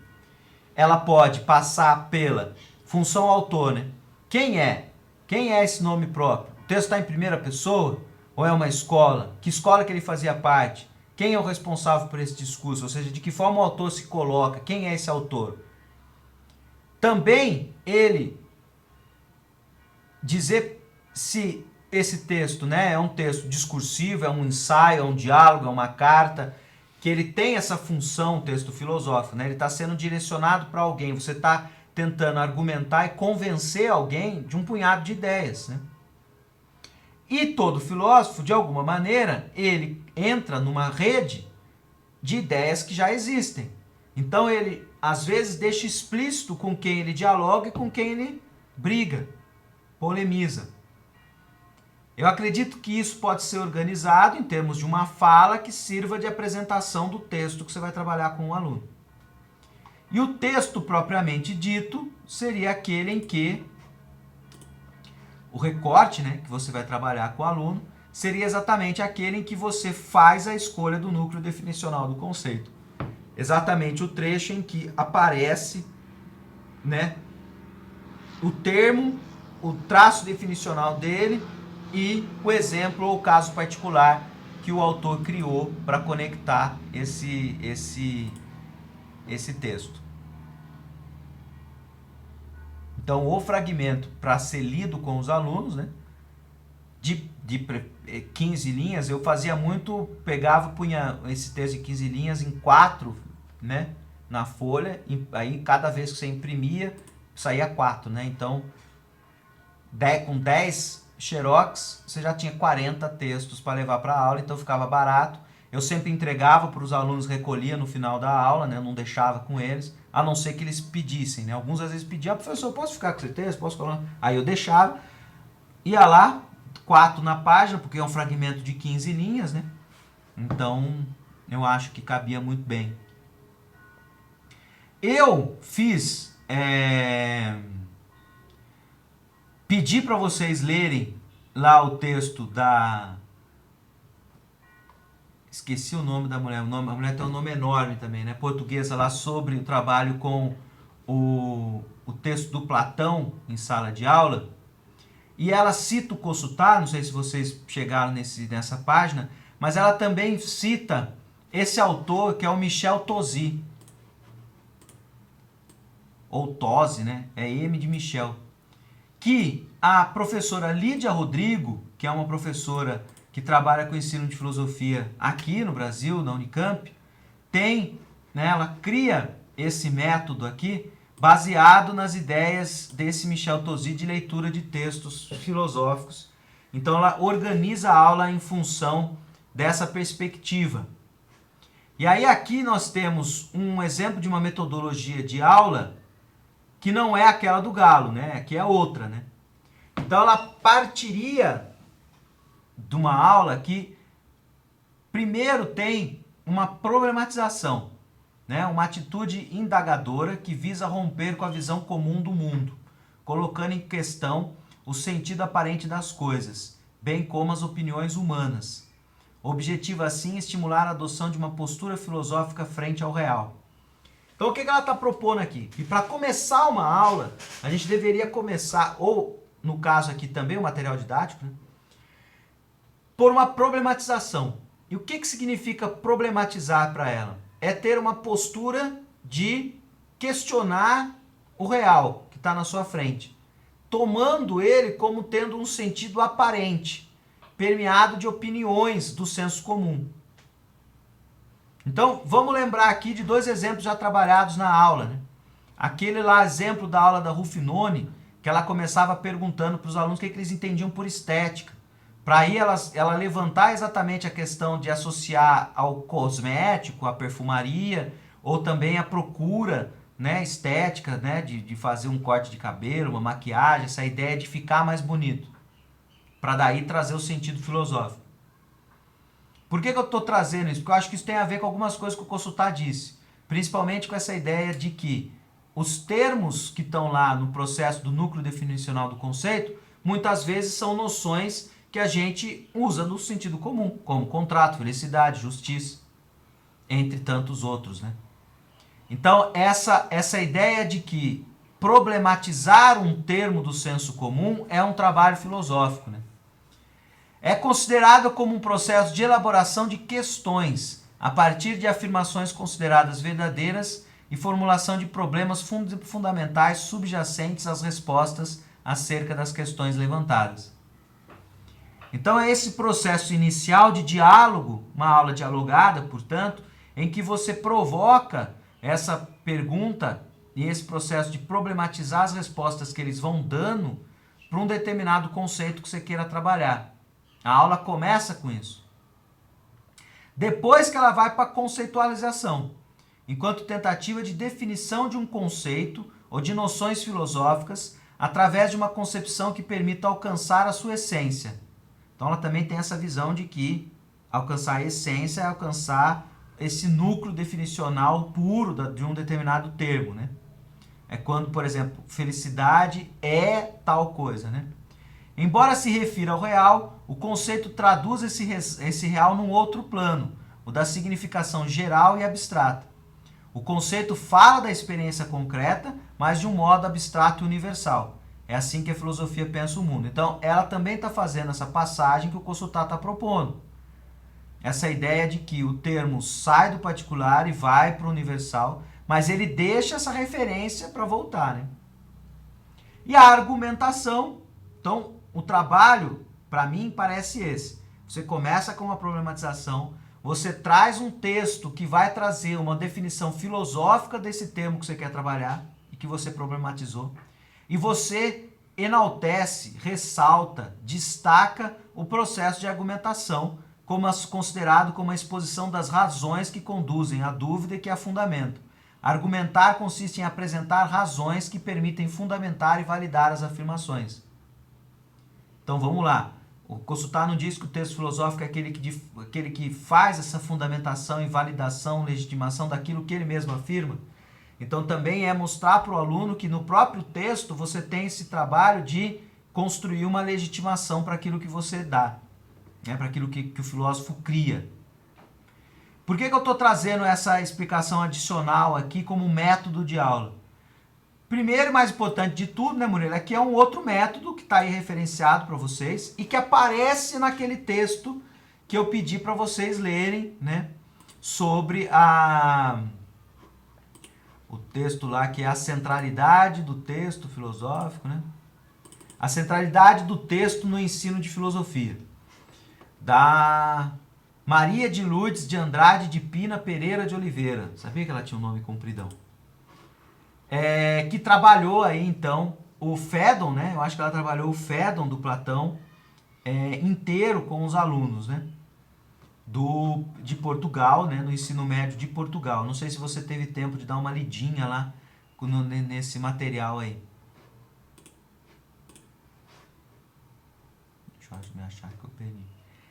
S1: ela pode passar pela função autor, né? Quem é? Quem é esse nome próprio? O texto está em primeira pessoa ou é uma escola? Que escola que ele fazia parte? Quem é o responsável por esse discurso? Ou seja, de que forma o autor se coloca? Quem é esse autor? Também ele dizer se esse texto, né, é um texto discursivo, é um ensaio, é um diálogo, é uma carta, que ele tem essa função, texto filosófico, né? Ele está sendo direcionado para alguém, você está tentando argumentar e convencer alguém de um punhado de ideias, né? E todo filósofo, de alguma maneira, ele entra numa rede de ideias que já existem. Então ele, às vezes, deixa explícito com quem ele dialoga e com quem ele briga, polemiza. Eu acredito que isso pode ser organizado em termos de uma fala que sirva de apresentação do texto que você vai trabalhar com o aluno. E o texto propriamente dito seria aquele em que o recorte, né, que você vai trabalhar com o aluno seria exatamente aquele em que você faz a escolha do núcleo definicional do conceito. Exatamente o trecho em que aparece, né, o termo, o traço definicional dele e o exemplo ou caso particular que o autor criou para conectar esse texto. Então, o fragmento, para ser lido com os alunos, né, de 15 linhas, eu fazia muito, pegava, punha esse texto de 15 linhas em 4, né, na folha, e aí cada vez que você imprimia, saía 4, né? Então, com 10 xerox, você já tinha 40 textos para levar para a aula, então ficava barato. Eu sempre entregava para os alunos, recolhia no final da aula, né? Eu não deixava com eles, a não ser que eles pedissem, né? Alguns às vezes pediam, professor, posso ficar com esse texto? Posso colar? Aí eu deixava, ia lá, 4 na página, porque é um fragmento de 15 linhas, né? Então, eu acho que cabia muito bem. Eu fiz... pedi para vocês lerem lá o texto da... Esqueci o nome da mulher. A mulher tem um nome enorme também, né? Portuguesa, lá sobre o trabalho com o texto do Platão em sala de aula. E ela cita o Kossuth, não sei se vocês chegaram nessa página, mas ela também cita esse autor que é o Michel Tosi. Ou Tosi, né? É M de Michel. Que a professora Lídia Rodrigo, que é uma professora que trabalha com ensino de filosofia aqui no Brasil, na Unicamp, tem, né, ela cria esse método aqui baseado nas ideias desse Michel Tosi de leitura de textos filosóficos. Então ela organiza a aula em função dessa perspectiva. E aí aqui nós temos um exemplo de uma metodologia de aula que não é aquela do Galo, né? Aqui é outra, né? Então ela partiria de uma aula que primeiro tem uma problematização, né? Uma atitude indagadora que visa romper com a visão comum do mundo, colocando em questão o sentido aparente das coisas, bem como as opiniões humanas. O objetivo, assim, é estimular a adoção de uma postura filosófica frente ao real. Então, o que ela está propondo aqui? Que para começar uma aula, a gente deveria começar, ou no caso aqui também o material didático, né, por uma problematização. E o que significa problematizar para ela? É ter uma postura de questionar o real que está na sua frente, tomando ele como tendo um sentido aparente, permeado de opiniões do senso comum. Então, vamos lembrar aqui de 2 exemplos já trabalhados na aula, né? Aquele lá, exemplo da aula da Rufinone, que ela começava perguntando para os alunos o que eles entendiam por estética. Para aí ela levantar exatamente a questão de associar ao cosmético, à perfumaria, ou também à procura, né, estética, né, de fazer um corte de cabelo, uma maquiagem, essa ideia de ficar mais bonito, para daí trazer o sentido filosófico. Por que eu estou trazendo isso? Porque eu acho que isso tem a ver com algumas coisas que o Kossuth disse, principalmente com essa ideia de que os termos que estão lá no processo do núcleo definicional do conceito, muitas vezes são noções que a gente usa no sentido comum, como contrato, felicidade, justiça, entre tantos outros, né? Então, essa ideia de que problematizar um termo do senso comum é um trabalho filosófico, né? É considerado como um processo de elaboração de questões a partir de afirmações consideradas verdadeiras e formulação de problemas fundamentais subjacentes às respostas acerca das questões levantadas. Então é esse processo inicial de diálogo, uma aula dialogada, portanto, em que você provoca essa pergunta e esse processo de problematizar as respostas que eles vão dando para um determinado conceito que você queira trabalhar. A aula começa com isso. Depois que ela vai para a conceitualização, enquanto tentativa de definição de um conceito ou de noções filosóficas através de uma concepção que permita alcançar a sua essência. Então ela também tem essa visão de que alcançar a essência é alcançar esse núcleo definicional puro de um determinado termo, né? É quando, por exemplo, felicidade é tal coisa, né? Embora se refira ao real, o conceito traduz esse real num outro plano, o da significação geral e abstrata. O conceito fala da experiência concreta, mas de um modo abstrato e universal. É assim que a filosofia pensa o mundo. Então, ela também está fazendo essa passagem que o Kossuth está propondo. Essa ideia de que o termo sai do particular e vai para o universal, mas ele deixa essa referência para voltar, né? E a argumentação, então, o trabalho, para mim, parece esse. Você começa com uma problematização, você traz um texto que vai trazer uma definição filosófica desse termo que você quer trabalhar e que você problematizou, e você enaltece, ressalta, destaca o processo de argumentação, considerado como a exposição das razões que conduzem à dúvida e que a fundamentam. Argumentar consiste em apresentar razões que permitem fundamentar e validar as afirmações. Então vamos lá. O Kossuth não diz que o texto filosófico é aquele que faz essa fundamentação e validação, legitimação daquilo que ele mesmo afirma. Então também é mostrar para o aluno que no próprio texto você tem esse trabalho de construir uma legitimação para aquilo que você dá, né? Para aquilo que o filósofo cria. Por que eu estou trazendo essa explicação adicional aqui como método de aula? Primeiro e mais importante de tudo, né, Murilo, é que é um outro método que está aí referenciado para vocês e que aparece naquele texto que eu pedi para vocês lerem, né, sobre o texto lá que é a centralidade do texto filosófico, né? A centralidade do texto no ensino de filosofia, da Maria de Lourdes de Andrade de Pina Pereira de Oliveira. Sabia que ela tinha um nome compridão? Que trabalhou aí, então, o Fédon, né? Eu acho que ela trabalhou o Fédon do Platão inteiro com os alunos, né? De Portugal, né? No ensino médio de Portugal. Não sei se você teve tempo de dar uma lidinha lá nesse material aí. Deixa eu achar que eu perdi.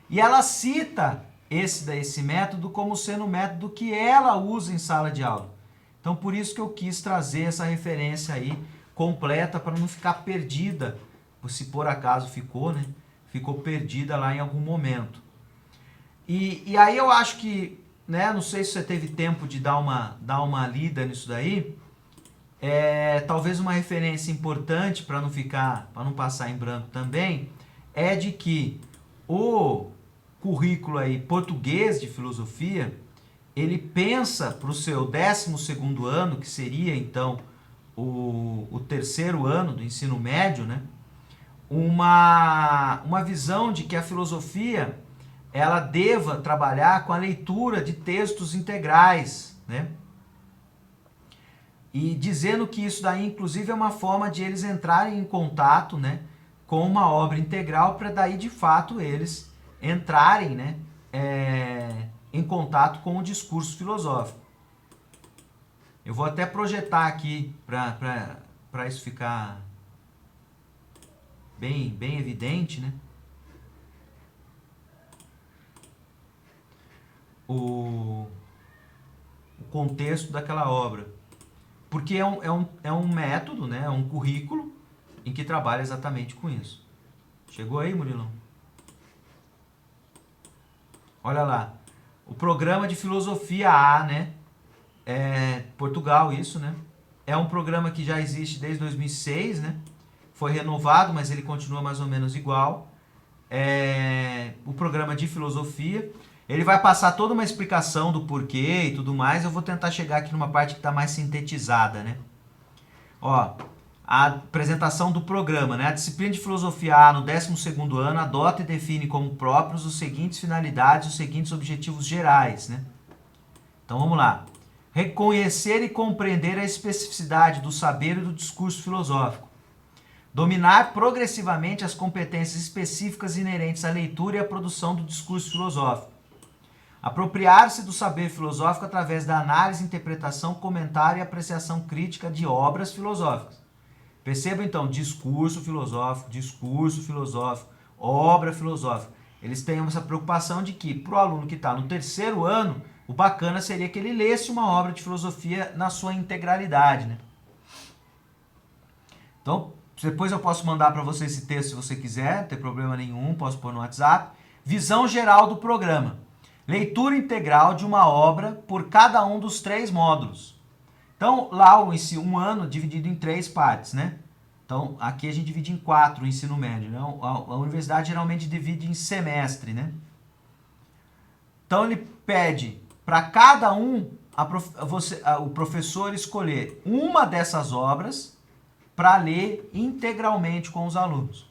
S1: E ela cita esse método como sendo o método que ela usa em sala de aula. Então, por isso que eu quis trazer essa referência aí completa para não ficar perdida, se por acaso ficou, né? Ficou perdida lá em algum momento. E aí eu acho que, né? Não sei se você teve tempo de dar uma lida nisso daí. Talvez uma referência importante para não passar em branco também, é de que o currículo aí português de filosofia, ele pensa para o seu 12º ano, que seria então o terceiro ano do ensino médio, né? Uma visão de que a filosofia ela deva trabalhar com a leitura de textos integrais, né? E dizendo que isso daí, inclusive, é uma forma de eles entrarem em contato, né, com uma obra integral, para daí, de fato, eles entrarem, né, em contato com o discurso filosófico. Eu vou até projetar aqui para isso ficar bem evidente, né? O contexto daquela obra. Porque é um método, né? É um currículo em que trabalha exatamente com isso. Chegou aí, Murilão? Olha lá. O programa de filosofia A, né? É Portugal, isso, né? É um programa que já existe desde 2006, né? Foi renovado, mas ele continua mais ou menos igual. É o programa de filosofia. Ele vai passar toda uma explicação do porquê e tudo mais. Eu vou tentar chegar aqui numa parte que está mais sintetizada, né? Ó, a apresentação do programa, né? A disciplina de filosofia A no 12º ano adota e define como próprios os seguintes finalidades, os seguintes objetivos gerais, né? Então vamos lá. Reconhecer e compreender a especificidade do saber e do discurso filosófico. Dominar progressivamente as competências específicas inerentes à leitura e à produção do discurso filosófico. Apropriar-se do saber filosófico através da análise, interpretação, comentário e apreciação crítica de obras filosóficas. Perceba então, discurso filosófico, obra filosófica. Eles têm essa preocupação de que, para o aluno que está no 3º ano, o bacana seria que ele lesse uma obra de filosofia na sua integralidade, né? Então, depois eu posso mandar para você esse texto se você quiser, não tem problema nenhum, posso pôr no WhatsApp. Visão geral do programa. Leitura integral de uma obra por cada um dos 3 módulos. Então, lá um ano dividido em 3 partes, né? Então, aqui a gente divide em 4 o ensino médio, né? A universidade geralmente divide em semestre, né? Então, ele pede para cada um o professor escolher uma dessas obras para ler integralmente com os alunos.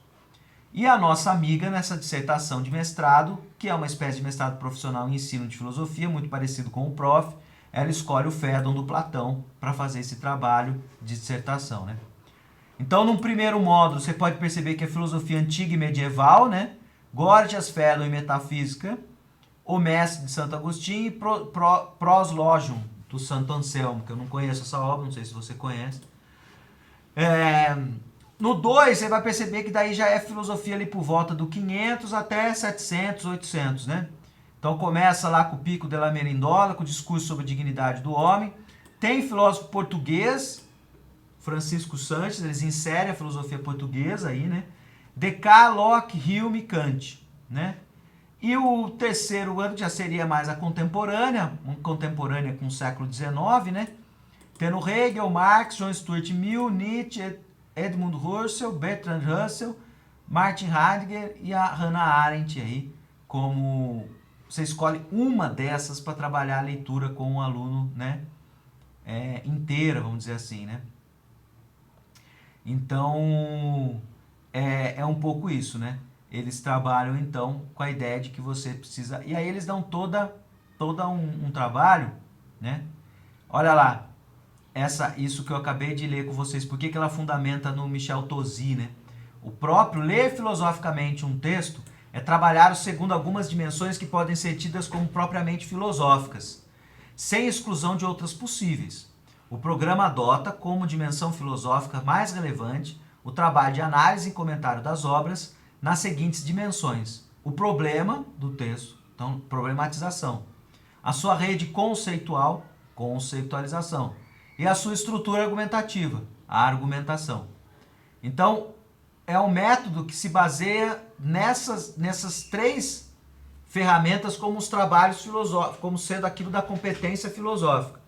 S1: E a nossa amiga nessa dissertação de mestrado, que é uma espécie de mestrado profissional em ensino de filosofia, muito parecido com o prof, ela escolhe o Fédon do Platão para fazer esse trabalho de dissertação, né? Então, num primeiro módulo, você pode perceber que é filosofia antiga e medieval, né? Gorgias, Fédon e Metafísica, O Mestre de Santo Agostinho e Proslogium do Santo Anselmo, que eu não conheço essa obra, não sei se você conhece. No 2, você vai perceber que daí já é filosofia ali por volta do 500 até 700, 800, né? Então começa lá com o Pico de la Mirandola, com o discurso sobre a dignidade do homem. Tem filósofo português, Francisco Sanches, eles inserem a filosofia portuguesa aí, né? Descartes, Locke, Hume e Kant, né? E o 3º ano já seria mais a contemporânea com o século XIX, né? Tendo Hegel, Marx, John Stuart Mill, Nietzsche, Edmund Husserl, Bertrand Russell, Martin Heidegger e a Hannah Arendt aí, como você escolhe uma dessas para trabalhar a leitura com o aluno, né, inteira, vamos dizer assim, né? Então, é um pouco isso, né? Eles trabalham, então, com a ideia de que você precisa... E aí eles dão toda um trabalho, né? Olha lá. Isso que eu acabei de ler com vocês, por que ela fundamenta no Michel Tosi, né? O próprio ler filosoficamente um texto é trabalhar segundo algumas dimensões que podem ser tidas como propriamente filosóficas, sem exclusão de outras possíveis. O programa adota como dimensão filosófica mais relevante o trabalho de análise e comentário das obras nas seguintes dimensões: o problema do texto, então problematização, a sua rede conceitual, conceitualização, e a sua estrutura argumentativa, a argumentação. Então, é um método que se baseia nessas 3 ferramentas como os trabalhos filosóficos, como sendo aquilo da competência filosófica.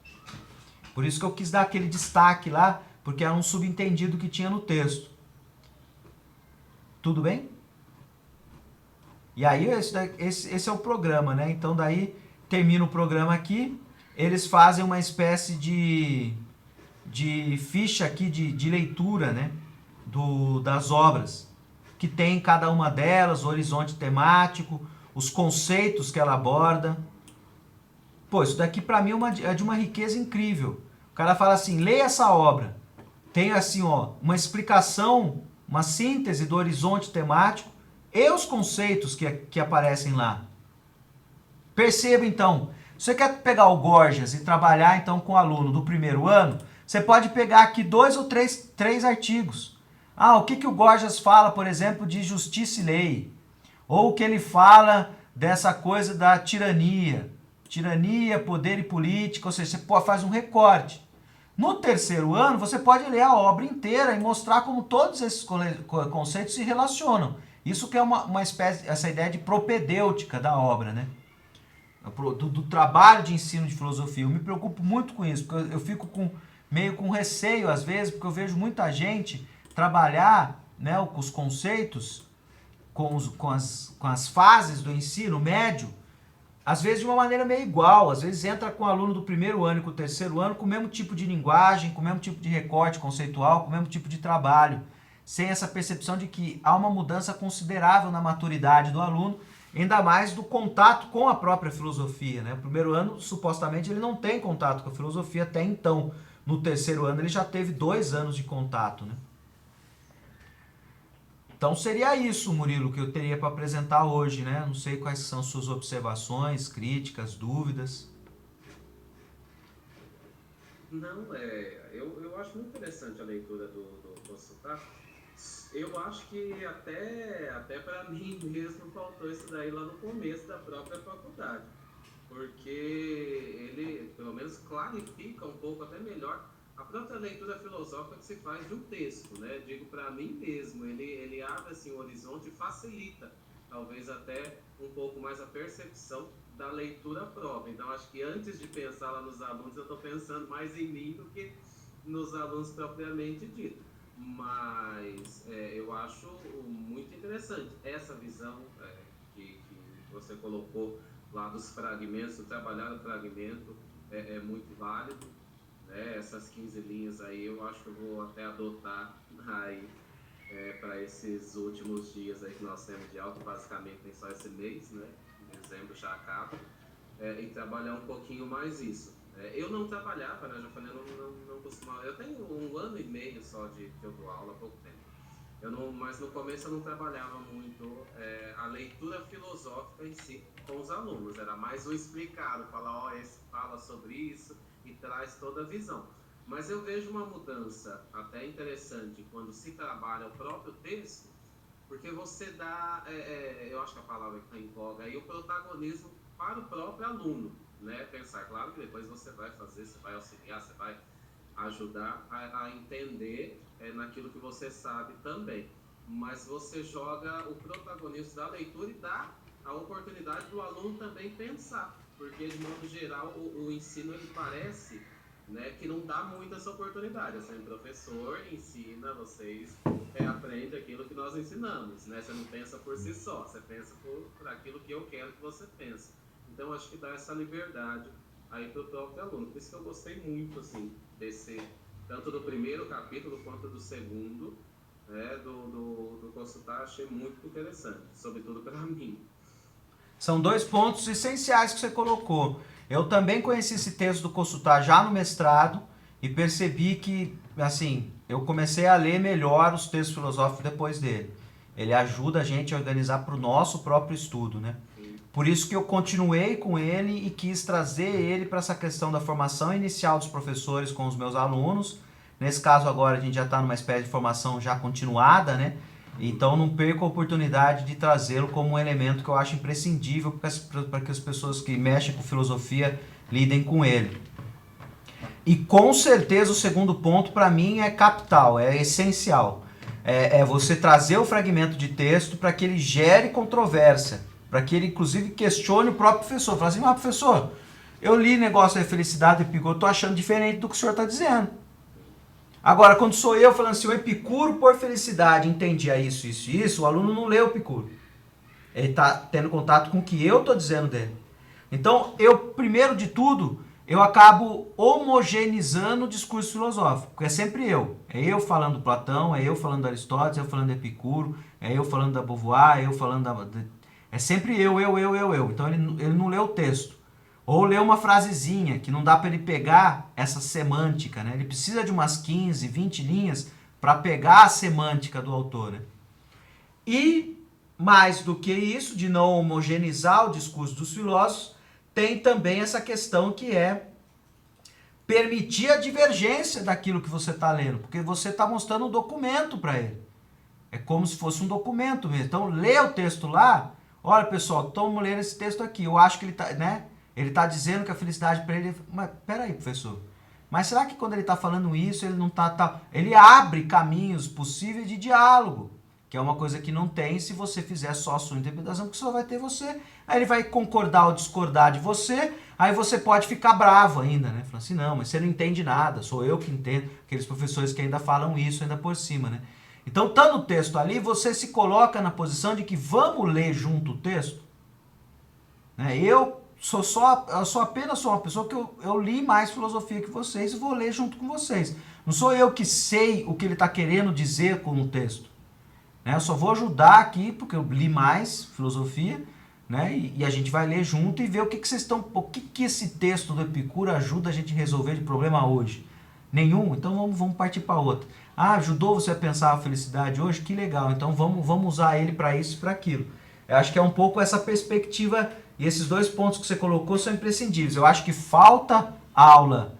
S1: Por isso que eu quis dar aquele destaque lá, porque era um subentendido que tinha no texto. Tudo bem? E aí, esse é o programa, né? Então, daí, termina o programa aqui. Eles fazem uma espécie de ficha aqui de leitura, né, das obras, que tem cada uma delas, o horizonte temático, os conceitos que ela aborda. Pô, isso daqui para mim é de uma riqueza incrível. O cara fala assim, leia essa obra. Tem assim, ó, uma explicação, uma síntese do horizonte temático e os conceitos que aparecem lá. Perceba então, Você quer pegar o Gorgias e trabalhar então com o aluno do primeiro ano, você pode pegar aqui 2 ou 3 artigos. O que o Gorgias fala, por exemplo, de justiça e lei? Ou o que ele fala dessa coisa da tirania, poder e política, ou seja, você faz um recorte. No terceiro ano, você pode ler a obra inteira e mostrar como todos esses conceitos se relacionam. Isso que é uma espécie, essa ideia de propedêutica da obra, né? Do trabalho de ensino de filosofia. Eu me preocupo muito com isso, porque eu fico meio com receio, às vezes, porque eu vejo muita gente trabalhar, né, com os conceitos, com as fases do ensino médio, às vezes de uma maneira meio igual, às vezes entra com o aluno do primeiro ano e com o terceiro ano com o mesmo tipo de linguagem, com o mesmo tipo de recorte conceitual, com o mesmo tipo de trabalho, sem essa percepção de que há uma mudança considerável na maturidade do aluno, ainda mais do contato com a própria filosofia, né? O primeiro ano, supostamente, ele não tem contato com a filosofia até então. No terceiro ano, ele já teve 2 anos de contato, né? Então seria isso, Murilo, que eu teria para apresentar hoje, né? Não sei quais são suas observações, críticas, dúvidas.
S2: Não, eu acho muito interessante a leitura do Consultar. Eu acho que até para mim mesmo faltou isso daí lá no começo da própria faculdade, porque ele, pelo menos, clarifica um pouco até melhor a própria leitura filosófica que se faz de um texto, né? Digo para mim mesmo, ele abre assim, o horizonte e facilita, talvez até um pouco mais a percepção da leitura própria. Então, acho que antes de pensar lá nos alunos, eu estou pensando mais em mim do que nos alunos propriamente dito. Mas eu acho muito interessante essa visão que você colocou lá dos fragmentos, o trabalhar o fragmento é muito válido. Essas 15 linhas aí eu acho que eu vou até adotar aí para esses últimos dias aí que nós temos de aula, que basicamente tem só esse mês, né? Dezembro já acaba, e trabalhar um pouquinho mais isso. Eu não trabalhava, né? Já falei, eu não costumava. Eu tenho 1 ano e meio só que eu dou aula há pouco tempo. Mas no começo eu não trabalhava muito a leitura filosófica em si com os alunos. Era mais o explicado, falar, esse fala sobre isso e traz toda a visão. Mas eu vejo uma mudança até interessante quando se trabalha o próprio texto, porque você dá, eu acho que a palavra que está em voga aí, o protagonismo para o próprio aluno, né? Pensar, claro que depois você vai fazer, você vai auxiliar, você vai ajudar a entender naquilo que você sabe também. Mas você joga o protagonismo da leitura e dá a oportunidade do aluno também pensar, porque de modo geral o ensino ele parece, né, que não dá muito essa oportunidade. Assim, o professor ensina, vocês aprendem aquilo que nós ensinamos, né? Você não pensa por si só, você pensa por aquilo que eu quero que você pense. Então acho que dá essa liberdade aí para o próprio aluno. Por isso que eu gostei muito assim tanto do primeiro capítulo quanto do segundo, né, do Consultar. Achei muito interessante, sobretudo para mim.
S1: São 2 pontos essenciais que você colocou. Eu também conheci esse texto do Consultar já no mestrado e percebi que, assim, eu comecei a ler melhor os textos filosóficos depois dele. Ele ajuda a gente a organizar para o nosso próprio estudo, né? Por isso que eu continuei com ele e quis trazer ele para essa questão da formação inicial dos professores com os meus alunos. Nesse caso agora a gente já está numa espécie de formação já continuada, né? Então não perco a oportunidade de trazê-lo como um elemento que eu acho imprescindível para que as pessoas que mexem com filosofia lidem com ele. E com certeza o segundo ponto para mim é capital, é essencial. É você trazer o fragmento de texto para que ele gere controvérsia, para que ele inclusive questione o próprio professor. Fala assim, professor, eu li negócio da felicidade do Epicuro, estou achando diferente do que o senhor está dizendo. Agora, quando sou eu falando assim, o Epicuro por felicidade entendia isso, isso e isso, o aluno não lê o Epicuro. Ele está tendo contato com o que eu estou dizendo dele. Então, primeiro de tudo, eu acabo homogeneizando o discurso filosófico, porque é sempre eu. É eu falando do Platão, é eu falando de Aristóteles, é eu falando de Epicuro, é eu falando da Beauvoir, é eu falando É sempre eu. Então, ele não lê o texto. Ou ler uma frasezinha, que não dá para ele pegar essa semântica, né? Ele precisa de umas 15, 20 linhas para pegar a semântica do autor, né? E, mais do que isso, de não homogeneizar o discurso dos filósofos, tem também essa questão que é permitir a divergência daquilo que você está lendo, porque você está mostrando um documento para ele. É como se fosse um documento mesmo. Então, lê o texto lá. Olha, pessoal, estamos lendo esse texto aqui. Eu acho que ele está, né? Ele está dizendo que a felicidade para ele... Mas, peraí, professor. Mas será que quando ele está falando isso, ele não está... Ele abre caminhos possíveis de diálogo, que é uma coisa que não tem se você fizer só a sua interpretação, porque só vai ter você. Aí ele vai concordar ou discordar de você, aí você pode ficar bravo ainda, né? Falando assim, não, mas você não entende nada, sou eu que entendo. Aqueles professores que ainda falam isso ainda por cima, né? Então, estando o texto ali, você se coloca na posição de que vamos ler junto o texto. Né? Eu sou apenas uma pessoa que eu li mais filosofia que vocês e vou ler junto com vocês. Não sou eu que sei o que ele está querendo dizer com o texto. Né? Eu só vou ajudar aqui, porque eu li mais filosofia, né? E a gente vai ler junto e ver o que vocês estão... O que esse texto do Epicuro ajuda a gente a resolver de problema hoje? Nenhum? Então vamos partir para outra. Ah, ajudou você a pensar a felicidade hoje? Que legal. Então vamos usar ele para isso e para aquilo. Eu acho que é um pouco essa perspectiva, e esses dois pontos que você colocou são imprescindíveis. Eu acho que falta aula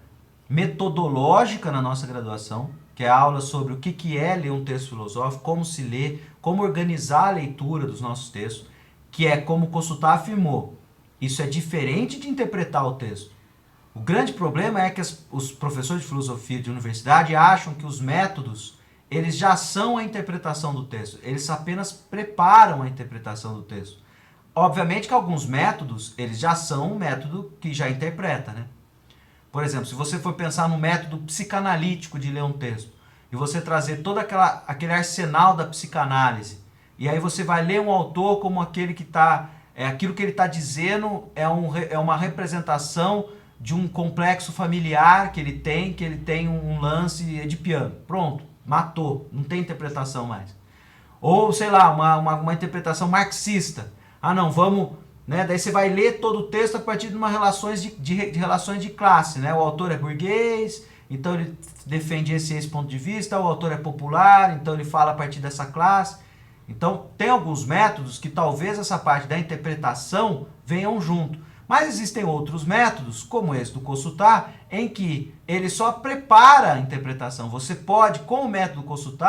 S1: metodológica na nossa graduação, que é a aula sobre o que é ler um texto filosófico, como se lê, como organizar a leitura dos nossos textos, que é como o Kossuth afirmou. Isso é diferente de interpretar o texto. O grande problema é que os professores de filosofia de universidade acham que os métodos, eles já são a interpretação do texto. Eles apenas preparam a interpretação do texto. Obviamente que alguns métodos, eles já são um método que já interpreta, né? Por exemplo, se você for pensar no método psicanalítico de ler um texto, e você trazer todo aquele arsenal da psicanálise, e aí você vai ler um autor como aquele que está... aquilo que ele está dizendo é uma representação de um complexo familiar que ele tem um lance edipiano. Pronto, matou, não tem interpretação mais. Ou, sei lá, uma interpretação marxista. Ah, não, vamos... Né? Daí você vai ler todo o texto a partir de uma relações de relações de classe. Né? O autor é burguês, então ele defende esse ponto de vista. O autor é popular, então ele fala a partir dessa classe. Então, tem alguns métodos que talvez essa parte da interpretação venham junto. Mas existem outros métodos, como esse do Kossuth, em que ele só prepara a interpretação. Você pode, com o método Kossuth,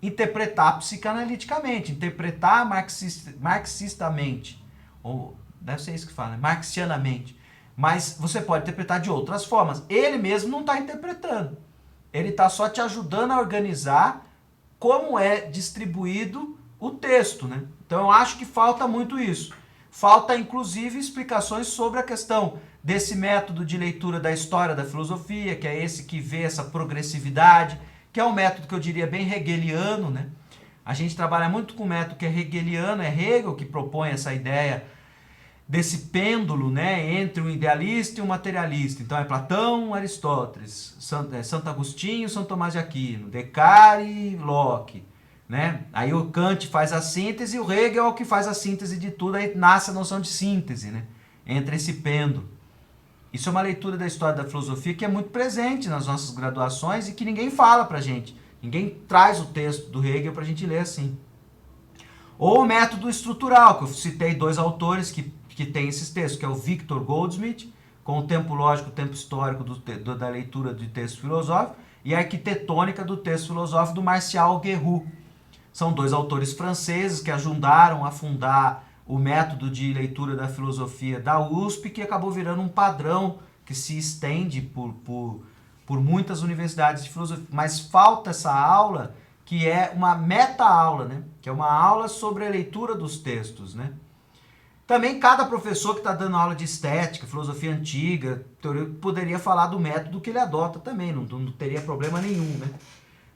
S1: interpretar psicanaliticamente, interpretar marxistamente. Ou deve ser isso que fala, né? Marxianamente. Mas você pode interpretar de outras formas. Ele mesmo não está interpretando. Ele está só te ajudando a organizar como é distribuído o texto, né? Então eu acho que falta muito isso. Falta, inclusive, explicações sobre a questão desse método de leitura da história da filosofia, que é esse que vê essa progressividade, que é um método que eu diria bem hegeliano, né? A gente trabalha muito com um método que é hegeliano, é Hegel que propõe essa ideia desse pêndulo, né, entre um idealista e um materialista. Então é Platão, Aristóteles, Santo Agostinho, São Tomás de Aquino, Descartes, Locke. Né? Aí o Kant faz a síntese e o Hegel é o que faz a síntese de tudo, aí nasce a noção de síntese, né? Entre esse pêndulo. Isso é uma leitura da história da filosofia que é muito presente nas nossas graduações e que ninguém fala pra gente. Ninguém traz o texto do Hegel pra gente ler assim. Ou o método estrutural, que eu citei dois autores que têm esses textos, que é o Victor Goldsmith, com o tempo lógico, o tempo histórico da leitura de texto filosófico, e a arquitetônica do texto filosófico do Martial Guerroux. São dois autores franceses que ajudaram a fundar o método de leitura da filosofia da USP, que acabou virando um padrão que se estende por muitas universidades de filosofia. Mas falta essa aula, que é uma meta-aula, né? Que é uma aula sobre a leitura dos textos, né? Também cada professor que está dando aula de estética, filosofia antiga, poderia falar do método que ele adota também, não teria problema nenhum, né?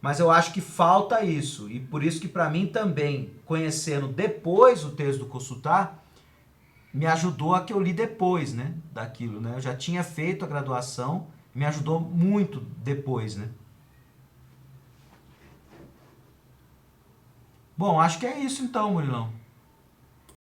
S1: Mas eu acho que falta isso, e por isso que para mim também, conhecendo depois o texto do Kossuth, me ajudou a que eu li depois, né, daquilo, né? Eu já tinha feito a graduação, me ajudou muito depois, né? Bom, acho que é isso então, Murilão.